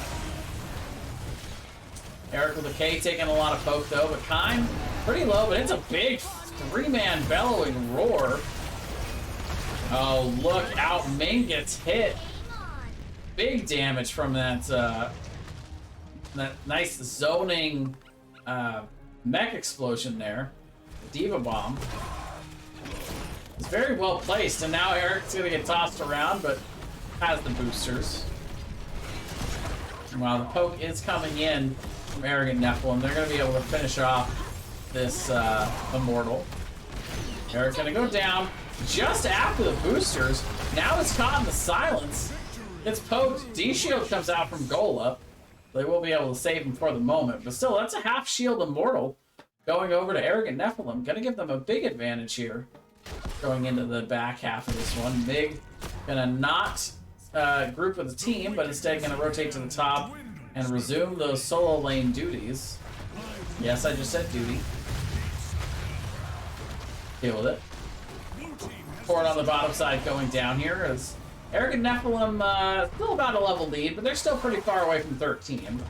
Eric with a K taking a lot of poke though, but Kime pretty low, but it's a big 3-man Bellowing Roar. Oh, look out, Ming gets hit. Big damage from that nice zoning mech explosion there. Diva Bomb. It's very well placed, and now Eric's gonna get tossed around, but has the boosters. And while the poke is coming in from Arrogant Nephalem, they're gonna be able to finish off this Immortal. Eric's gonna go down just after the boosters. Now it's caught in the silence. It's poked. D-Shield comes out from Gola. They will be able to save him for the moment, but still, that's a half shield Immortal going over to Arrogant Nephalem. Gonna give them a big advantage here going into the back half of this one. Mig gonna not group with the team, but instead gonna rotate to the top and resume those solo lane duties. Yes, I just said duty. Deal with it. Port on the bottom side going down here as Arrogant Nephalem still about a level lead, but they're still pretty far away from 13.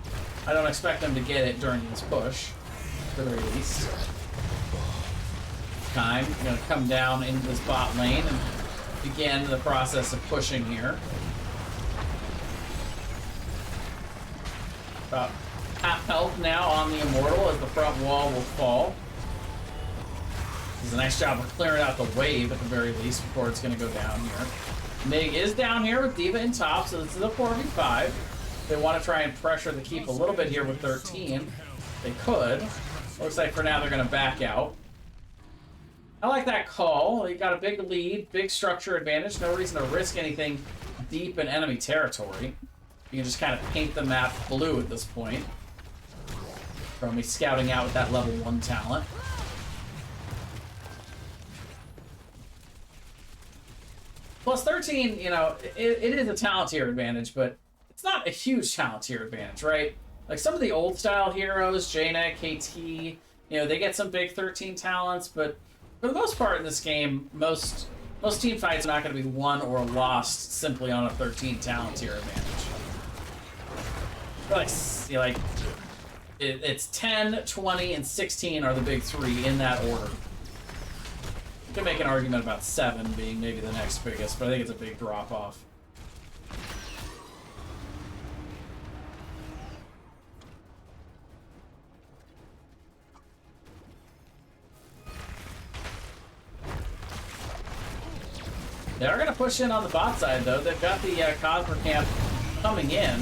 I don't expect them to get it during this push. At the very least. Time gonna come down into this bot lane and begin the process of pushing here. About half health now on the Immortal as the front wall will fall. Does a nice job of clearing out the wave at the very least before it's gonna go down here. Mig is down here with D.Va in top, so this is a 4v5. They want to try and pressure the keep a little bit here with 13. They could. Looks like for now they're going to back out. I like that call. You got a big lead, big structure advantage. No reason to risk anything deep in enemy territory. You can just kind of paint the map blue at this point. From me scouting out with that level 1 talent. Plus 13, you know, it is a talent tier advantage, but it's not a huge talent tier advantage, right? Like some of the old style heroes, Jaina, KT, you know, they get some big 13 talents, but for the most part in this game, most team fights are not going to be won or lost simply on a 13 talent tier advantage. Like, it's 10, 20, and 16 are the big 3 in that order. You can make an argument about 7 being maybe the next biggest, but I think it's a big drop-off. They are going to push in on the bot side, though. They've got the Cosmer camp coming in.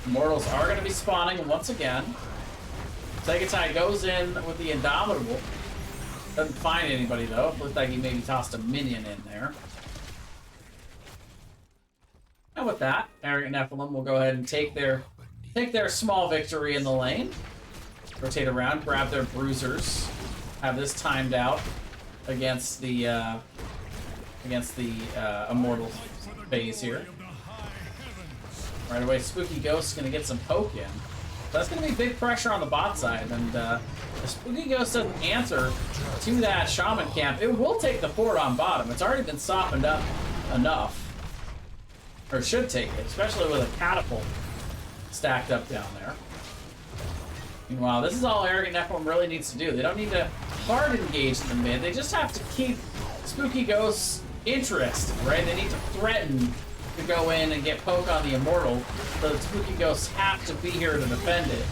Immortals are going to be spawning once again. Segatai goes in with the Indomitable. Doesn't find anybody, though. Looks like he maybe tossed a minion in there. And with that, Arrogant Nephalem will go ahead and take their small victory in the lane. Rotate around, grab their bruisers. Have this timed out against the Immortal phase here. Right away, Spooky Ghost's gonna get some poke in. That's gonna be big pressure on the bot side, and if Spooky Ghost doesn't answer to that Shaman camp, it will take the fort on bottom. It's already been softened up enough. Or should take it, especially with a catapult stacked up down there. Meanwhile, this is all Arrogant Nephalem really needs to do. They don't need to hard engage in the mid. They just have to keep Spooky Ghost's interest, right? They need to threaten to go in and get poke on the Immortal, so the Spooky Ghosts have to be here to defend it.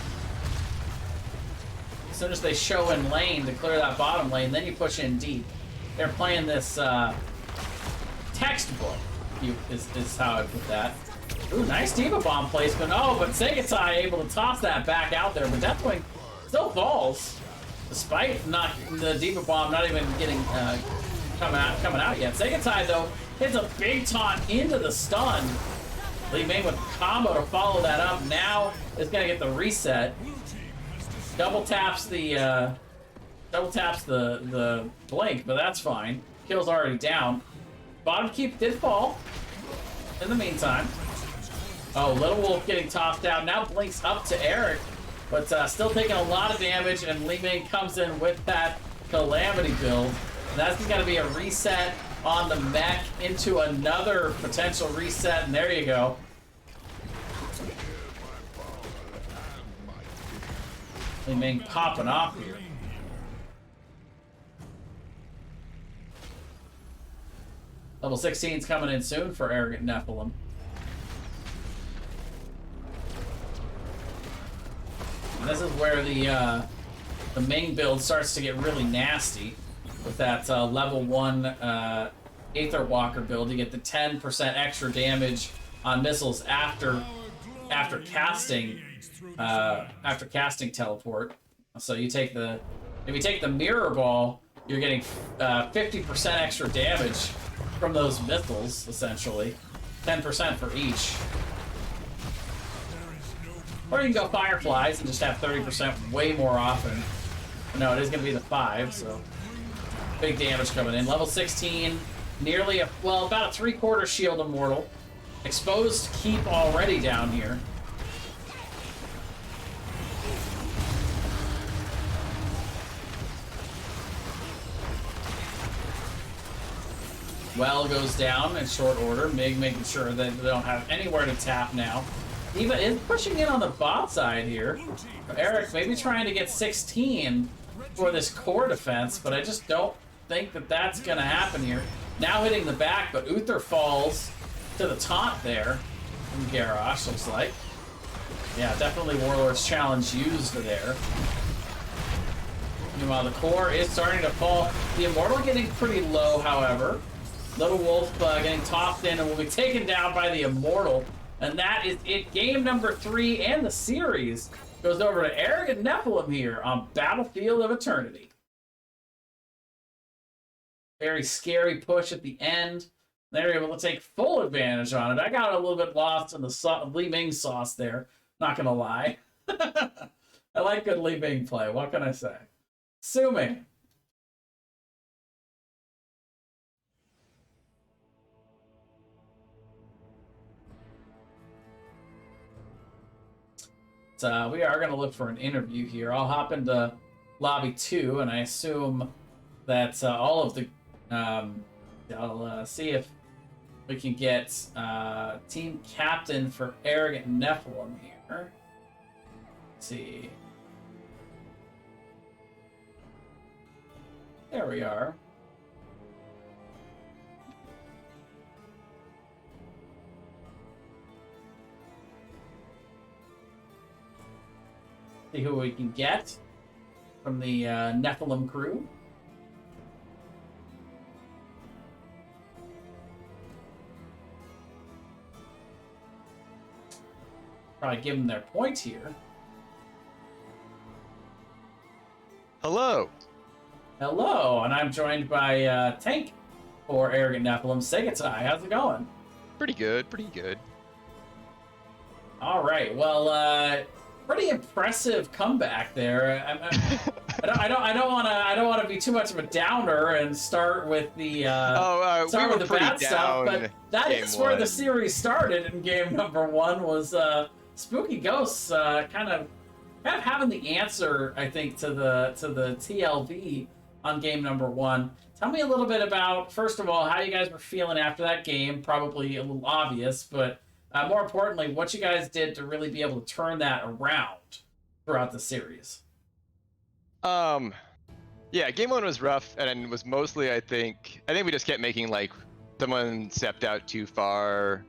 As soon as they show in lane to clear that bottom lane, then you push in deep. They're playing this textbook, is how I put that. Ooh, nice D.Va bomb placement. Oh, but Segatai able to toss that back out there, but Deathwing still falls, despite not the D.Va bomb not even getting coming out yet. Segatai though hits a big taunt into the stun. Li Ming with combo to follow that up. Now is gonna get the reset. Double taps the blink, but that's fine. Kill's already down. Bottom keep did fall in the meantime. Oh, Little Wolf getting tossed out. Now blinks up to Eric, but still taking a lot of damage, and Li Ming comes in with that Calamity build. And that's going to be a reset on the mech into another potential reset, and there you go. Li Ming popping off here. Level 16's coming in soon for Arrogant Nephalem. And this is where the main build starts to get really nasty with that level 1 Aether Walker build. You get the 10% extra damage on missiles after casting teleport. So you take if you take the mirror ball, you're getting 50% extra damage from those missiles, essentially. 10% for each. Or you can go Fireflies and just have 30% way more often. But no, it is going to be the 5, so big damage coming in. Level 16, nearly about a 3/4 shield Immortal. Exposed keep already down here. Well goes down in short order. Mig making sure that they don't have anywhere to tap now. D.Va is pushing in on the bot side here. Eric maybe trying to get 16 for this core defense, but I just don't think that that's going to happen here. Now hitting the back, but Uther falls to the taunt there from Garrosh, looks like. Yeah, definitely Warlord's Challenge used there. Meanwhile, the core is starting to fall. The Immortal getting pretty low, however. Little Wolf getting tossed in and will be taken down by the Immortal. And that is it. Game number 3 and the series goes over to Arrogant Nephalem here on Battlefield of Eternity. Very scary push at the end. They're able to take full advantage on it. I got a little bit lost in the Li Ming sauce there. Not going to lie. I like good Li Ming play. What can I say? Sue me. We are going to look for an interview here. I'll hop into lobby 2, and I assume that all of the... I'll see if we can get team captain for Arrogant Nephalem here. Let's see. There we are. See who we can get from the Nephalem crew. Probably give them their point here. Hello. Hello, and I'm joined by Tank for Arrogant Nephalem. Segatai, how's it going? Pretty good, pretty good. All right, well, pretty impressive comeback there. I don't want to be too much of a downer and start with the start with the bad stuff, but that is where the series started. In game number 1 was Spooky Ghosts kind of having the answer, I think, to the TLV on game number 1. Tell me a little bit about, first of all, how you guys were feeling after that game. Probably a little obvious, but more importantly, what you guys did to really be able to turn that around throughout the series. Yeah, game 1 was rough, and was mostly, I think we just kept making, like, someone stepped out too far,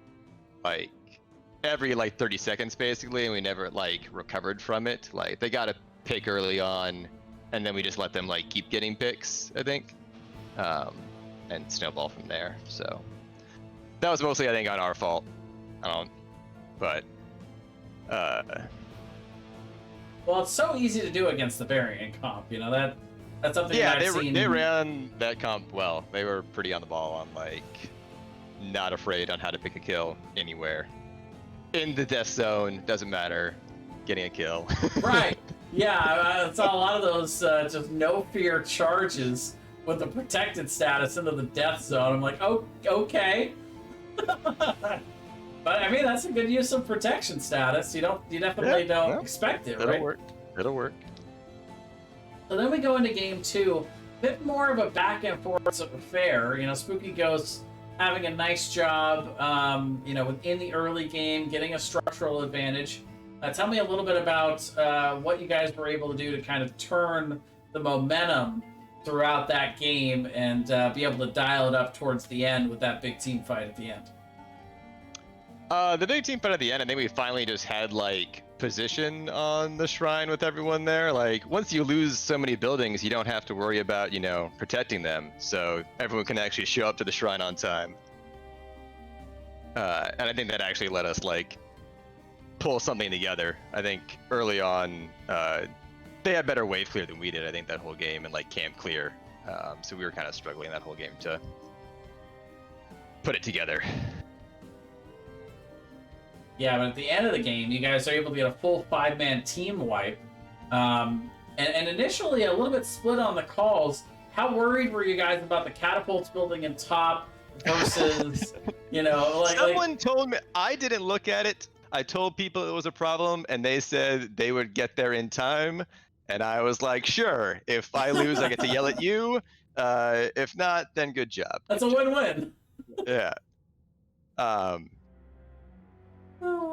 like, every, like, 30 seconds, basically, and we never, like, recovered from it. Like, they got a pick early on, and then we just let them, like, keep getting picks, I think, and snowball from there, so. That was mostly, I think, on our fault. But well, it's so easy to do against the variant comp, you know, that's something that I've seen. They ran that comp well. They were pretty on the ball on, like, not afraid on how to pick a kill anywhere. In the death zone, doesn't matter, getting a kill. Right, yeah, I saw a lot of those just no fear charges with the protected status into the death zone. I'm like, oh, okay. But I mean, that's a good use of protection status. You definitely don't expect it, right? It'll work. So then we go into game 2, a bit more of a back and forth affair. You know, Spooky Ghosts having a nice job, you know, within the early game, getting a structural advantage. Tell me a little bit about what you guys were able to do to kind of turn the momentum throughout that game and be able to dial it up towards the end with that big team fight at the end. The big team fight at the end, I think we finally just had, like, position on the shrine with everyone there. Like, once you lose so many buildings, you don't have to worry about, you know, protecting them. So everyone can actually show up to the shrine on time. And I think that actually let us, like, pull something together. I think early on, they had better wave clear than we did, I think, that whole game, and, like, camp clear. So we were kind of struggling that whole game to put it together. Yeah, but at the end of the game, you guys are able to get a full 5-man team wipe. And initially a little bit split on the calls. How worried were you guys about the catapults building in top versus, you know, like... Someone told me, I didn't look at it. I told people it was a problem, and they said they would get there in time. And I was like, sure, if I lose, I get to yell at you. If not, then good job. That's a win-win. Yeah.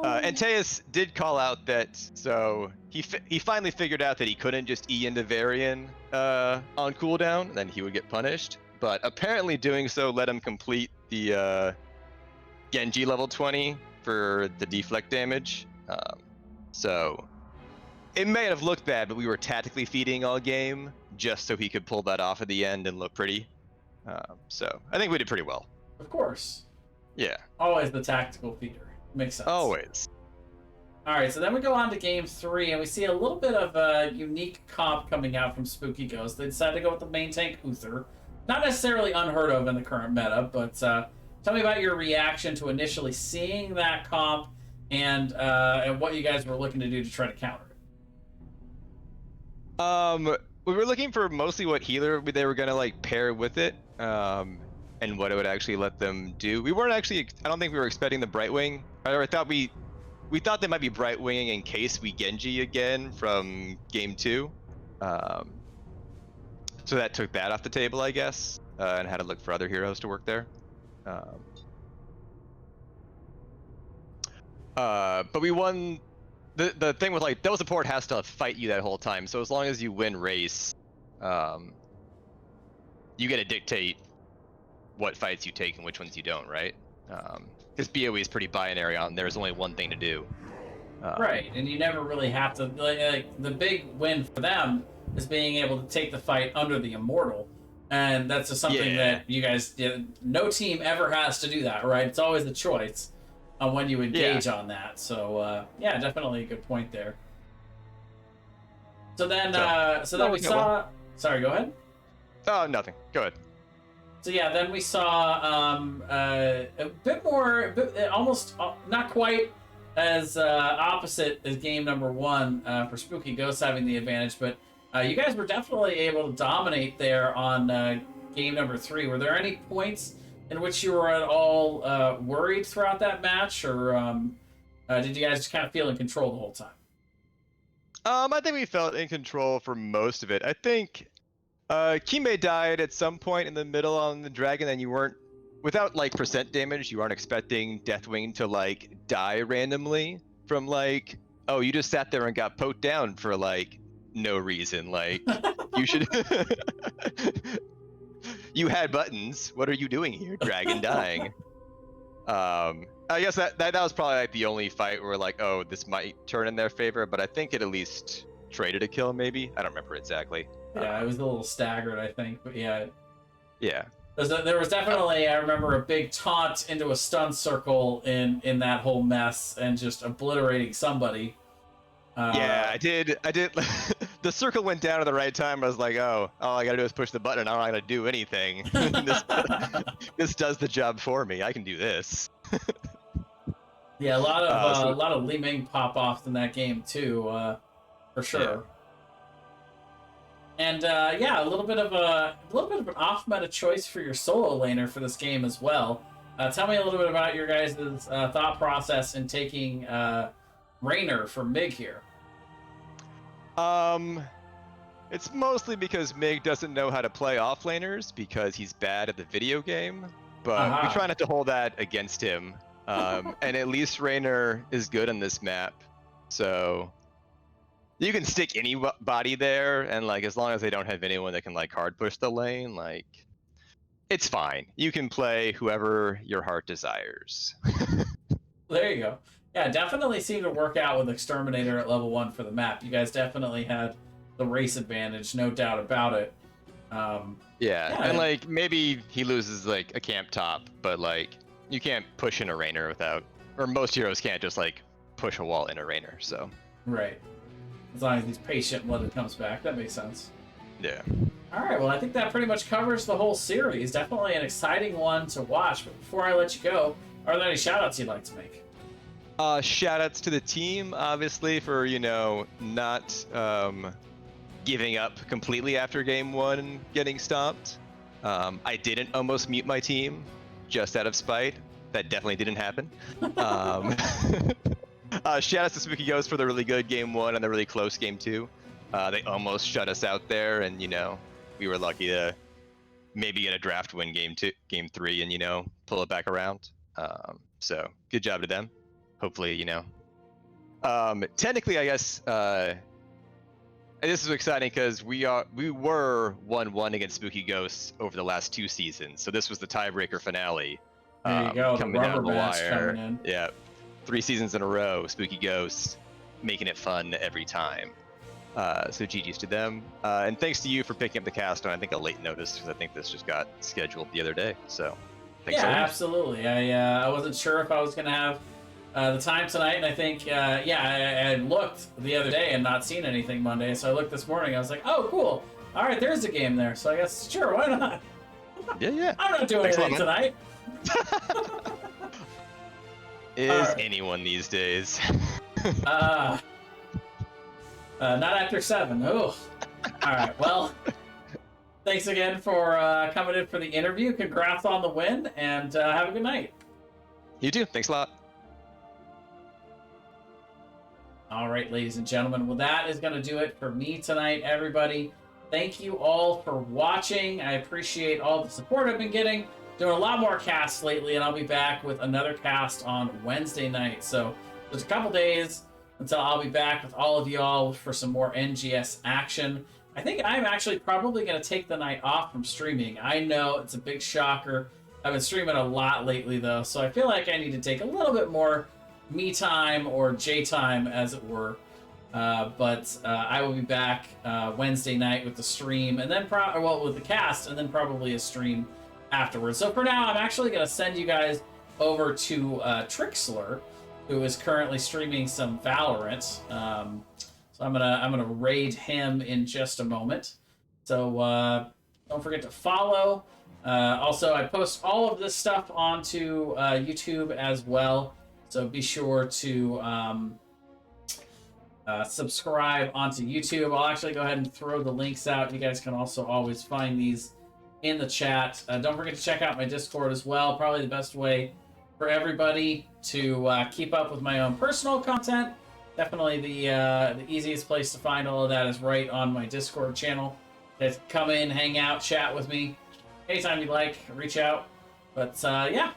And Teus did call out that, so he finally figured out that he couldn't just E into Varian on cooldown, and then he would get punished. But apparently doing so let him complete the Genji level 20 for the deflect damage. So it may have looked bad, but we were tactically feeding all game just so he could pull that off at the end and look pretty. So I think we did pretty well. Of course. Yeah. Always the tactical feeder. Makes sense. Always. All right, so then we go on to game 3, and we see a little bit of a unique comp coming out from Spooky Ghost. They decided to go with the main tank Uther. Not necessarily unheard of in the current meta, but tell me about your reaction to initially seeing that comp and what you guys were looking to do to try to counter it. We were looking for mostly what healer they were gonna like pair with it, and what it would actually let them do. We weren't actually. I don't think we were expecting the Brightwing. I thought we thought they might be Brightwinging in case we Genji again from game 2. So that took that off the table, I guess, and had to look for other heroes to work there. But we won. The thing with like Devil Support has to fight you that whole time. So as long as you win race, you get to dictate what fights you take and which ones you don't, right? Because BOE is pretty binary on there's only one thing to do. Right, and you never really have to. Like the big win for them is being able to take the fight under the Immortal, and that's just something that you guys. No team ever has to do that, right? It's always the choice on when you engage on that. So yeah, definitely a good point there. So then, we saw. Sorry, go ahead. Oh, nothing. Go ahead. So yeah, then we saw a bit more, almost not quite as opposite as game number 1 for Spooky Ghost having the advantage, but you guys were definitely able to dominate there on game number 3. Were there any points in which you were at all worried throughout that match, or did you guys just kind of feel in control the whole time? I think we felt in control for most of it. I think Kime died at some point in the middle on the dragon, and you weren't, without like percent damage, you aren't expecting Deathwing to like die randomly from like, oh, you just sat there and got poked down for like no reason. Like you should. You had buttons. What are you doing here? Dragon dying. I guess that was probably like the only fight where like, oh, this might turn in their favor, but I think it at least traded a kill, maybe. I don't remember exactly. Yeah, it was a little staggered, I think, but yeah. Yeah. There was definitely, I remember, a big taunt into a stun circle in that whole mess and just obliterating somebody. Yeah, I did. The circle went down at the right time. I was like, oh, all I gotta do is push the button. I'm not gonna do anything. This does the job for me. I can do this. Yeah, a lot of Li Ming pop-offs in that game too, for sure. Yeah. And yeah, a little bit of an off-meta choice for your solo laner for this game as well. Tell me a little bit about your guys' thought process in taking Raynor for Mig here. It's mostly because Mig doesn't know how to play offlaners because he's bad at the video game, but we try not to hold that against him. And at least Raynor is good on this map, so you can stick anybody there, and like as long as they don't have anyone that can like hard push the lane, like it's fine. You can play whoever your heart desires. There you go. Yeah, definitely seemed to work out with Exterminator at level 1 for the map. You guys definitely had the race advantage, no doubt about it. Yeah, and like maybe he loses like a camp top, but like you can't push in a Raynor without, or most heroes can't just like push a wall in a Raynor, so. Right. As long as he's patient and when it comes back, that makes sense. Yeah. All right, well, I think that pretty much covers the whole series. Definitely an exciting one to watch. But before I let you go, are there any shout-outs you'd like to make? Shout-outs to the team, obviously, for, you know, not giving up completely after game 1 getting stopped. I didn't almost mute my team just out of spite. That definitely didn't happen. Shout-outs to Spooky Ghost for the really good game 1 and the really close game 2. They almost shut us out there, and, you know, we were lucky to maybe get a draft win game 3 and, you know, pull it back around. So good job to them. Hopefully, you know. Technically, I guess this is exciting because we were 1-1 against Spooky Ghosts over the last 2 seasons. So this was the tiebreaker finale. There you go, coming the down rubber the match wire. coming in. Yeah, 3 seasons in a row, Spooky Ghosts making it fun every time. So GG's to them. And thanks to you for picking up the cast on, I think, a late notice, because I think this just got scheduled the other day. So Thanks Yeah, so much. absolutely. I wasn't sure if I was gonna have the time tonight, and I think I looked the other day and not seen anything Monday, so I looked this morning. I was like, oh, cool. All right, there's a game there. So I guess sure, why not? Yeah. I'm not doing Thanks a lot, anything man. tonight. Is Alright. anyone these days? Not after 7. Oh. All right. Well, thanks again for coming in for the interview. Congrats on the win, and have a good night. You too. Thanks a lot. All right, ladies and gentlemen. Well, that is going to do it for me tonight, everybody. Thank you all for watching. I appreciate all the support I've been getting. Doing a lot more casts lately, and I'll be back with another cast on Wednesday night. So there's a couple days until I'll be back with all of y'all for some more NGS action. I think I'm actually probably going to take the night off from streaming. I know it's a big shocker. I've been streaming a lot lately, though, so I feel like I need to take a little bit more me time or J time, as it were. But I will be back Wednesday night with the stream, and then with the cast, and then probably a stream afterwards. So for now, I'm actually going to send you guys over to Trixler, who is currently streaming some Valorant. So I'm gonna raid him in just a moment. So don't forget to follow. Also, I post all of this stuff onto YouTube as well. So be sure to subscribe onto YouTube. I'll actually go ahead and throw the links out. You guys can also always find these in the chat. Don't forget to check out my Discord as well. Probably the best way for everybody to keep up with my own personal content. Definitely the easiest place to find all of that is right on my Discord channel. Just come in, hang out, chat with me anytime you like. Reach out. But yeah,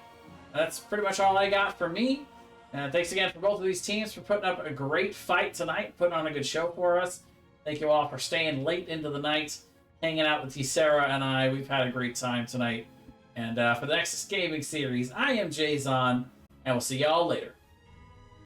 that's pretty much all I got for me. And thanks again for both of these teams for putting up a great fight tonight, putting on a good show for us. Thank you all for staying late into the night, hanging out with Sarah and I. We've had a great time tonight. And for the Nexus Gaming Series, I am Jay Zahn, and we'll see y'all later.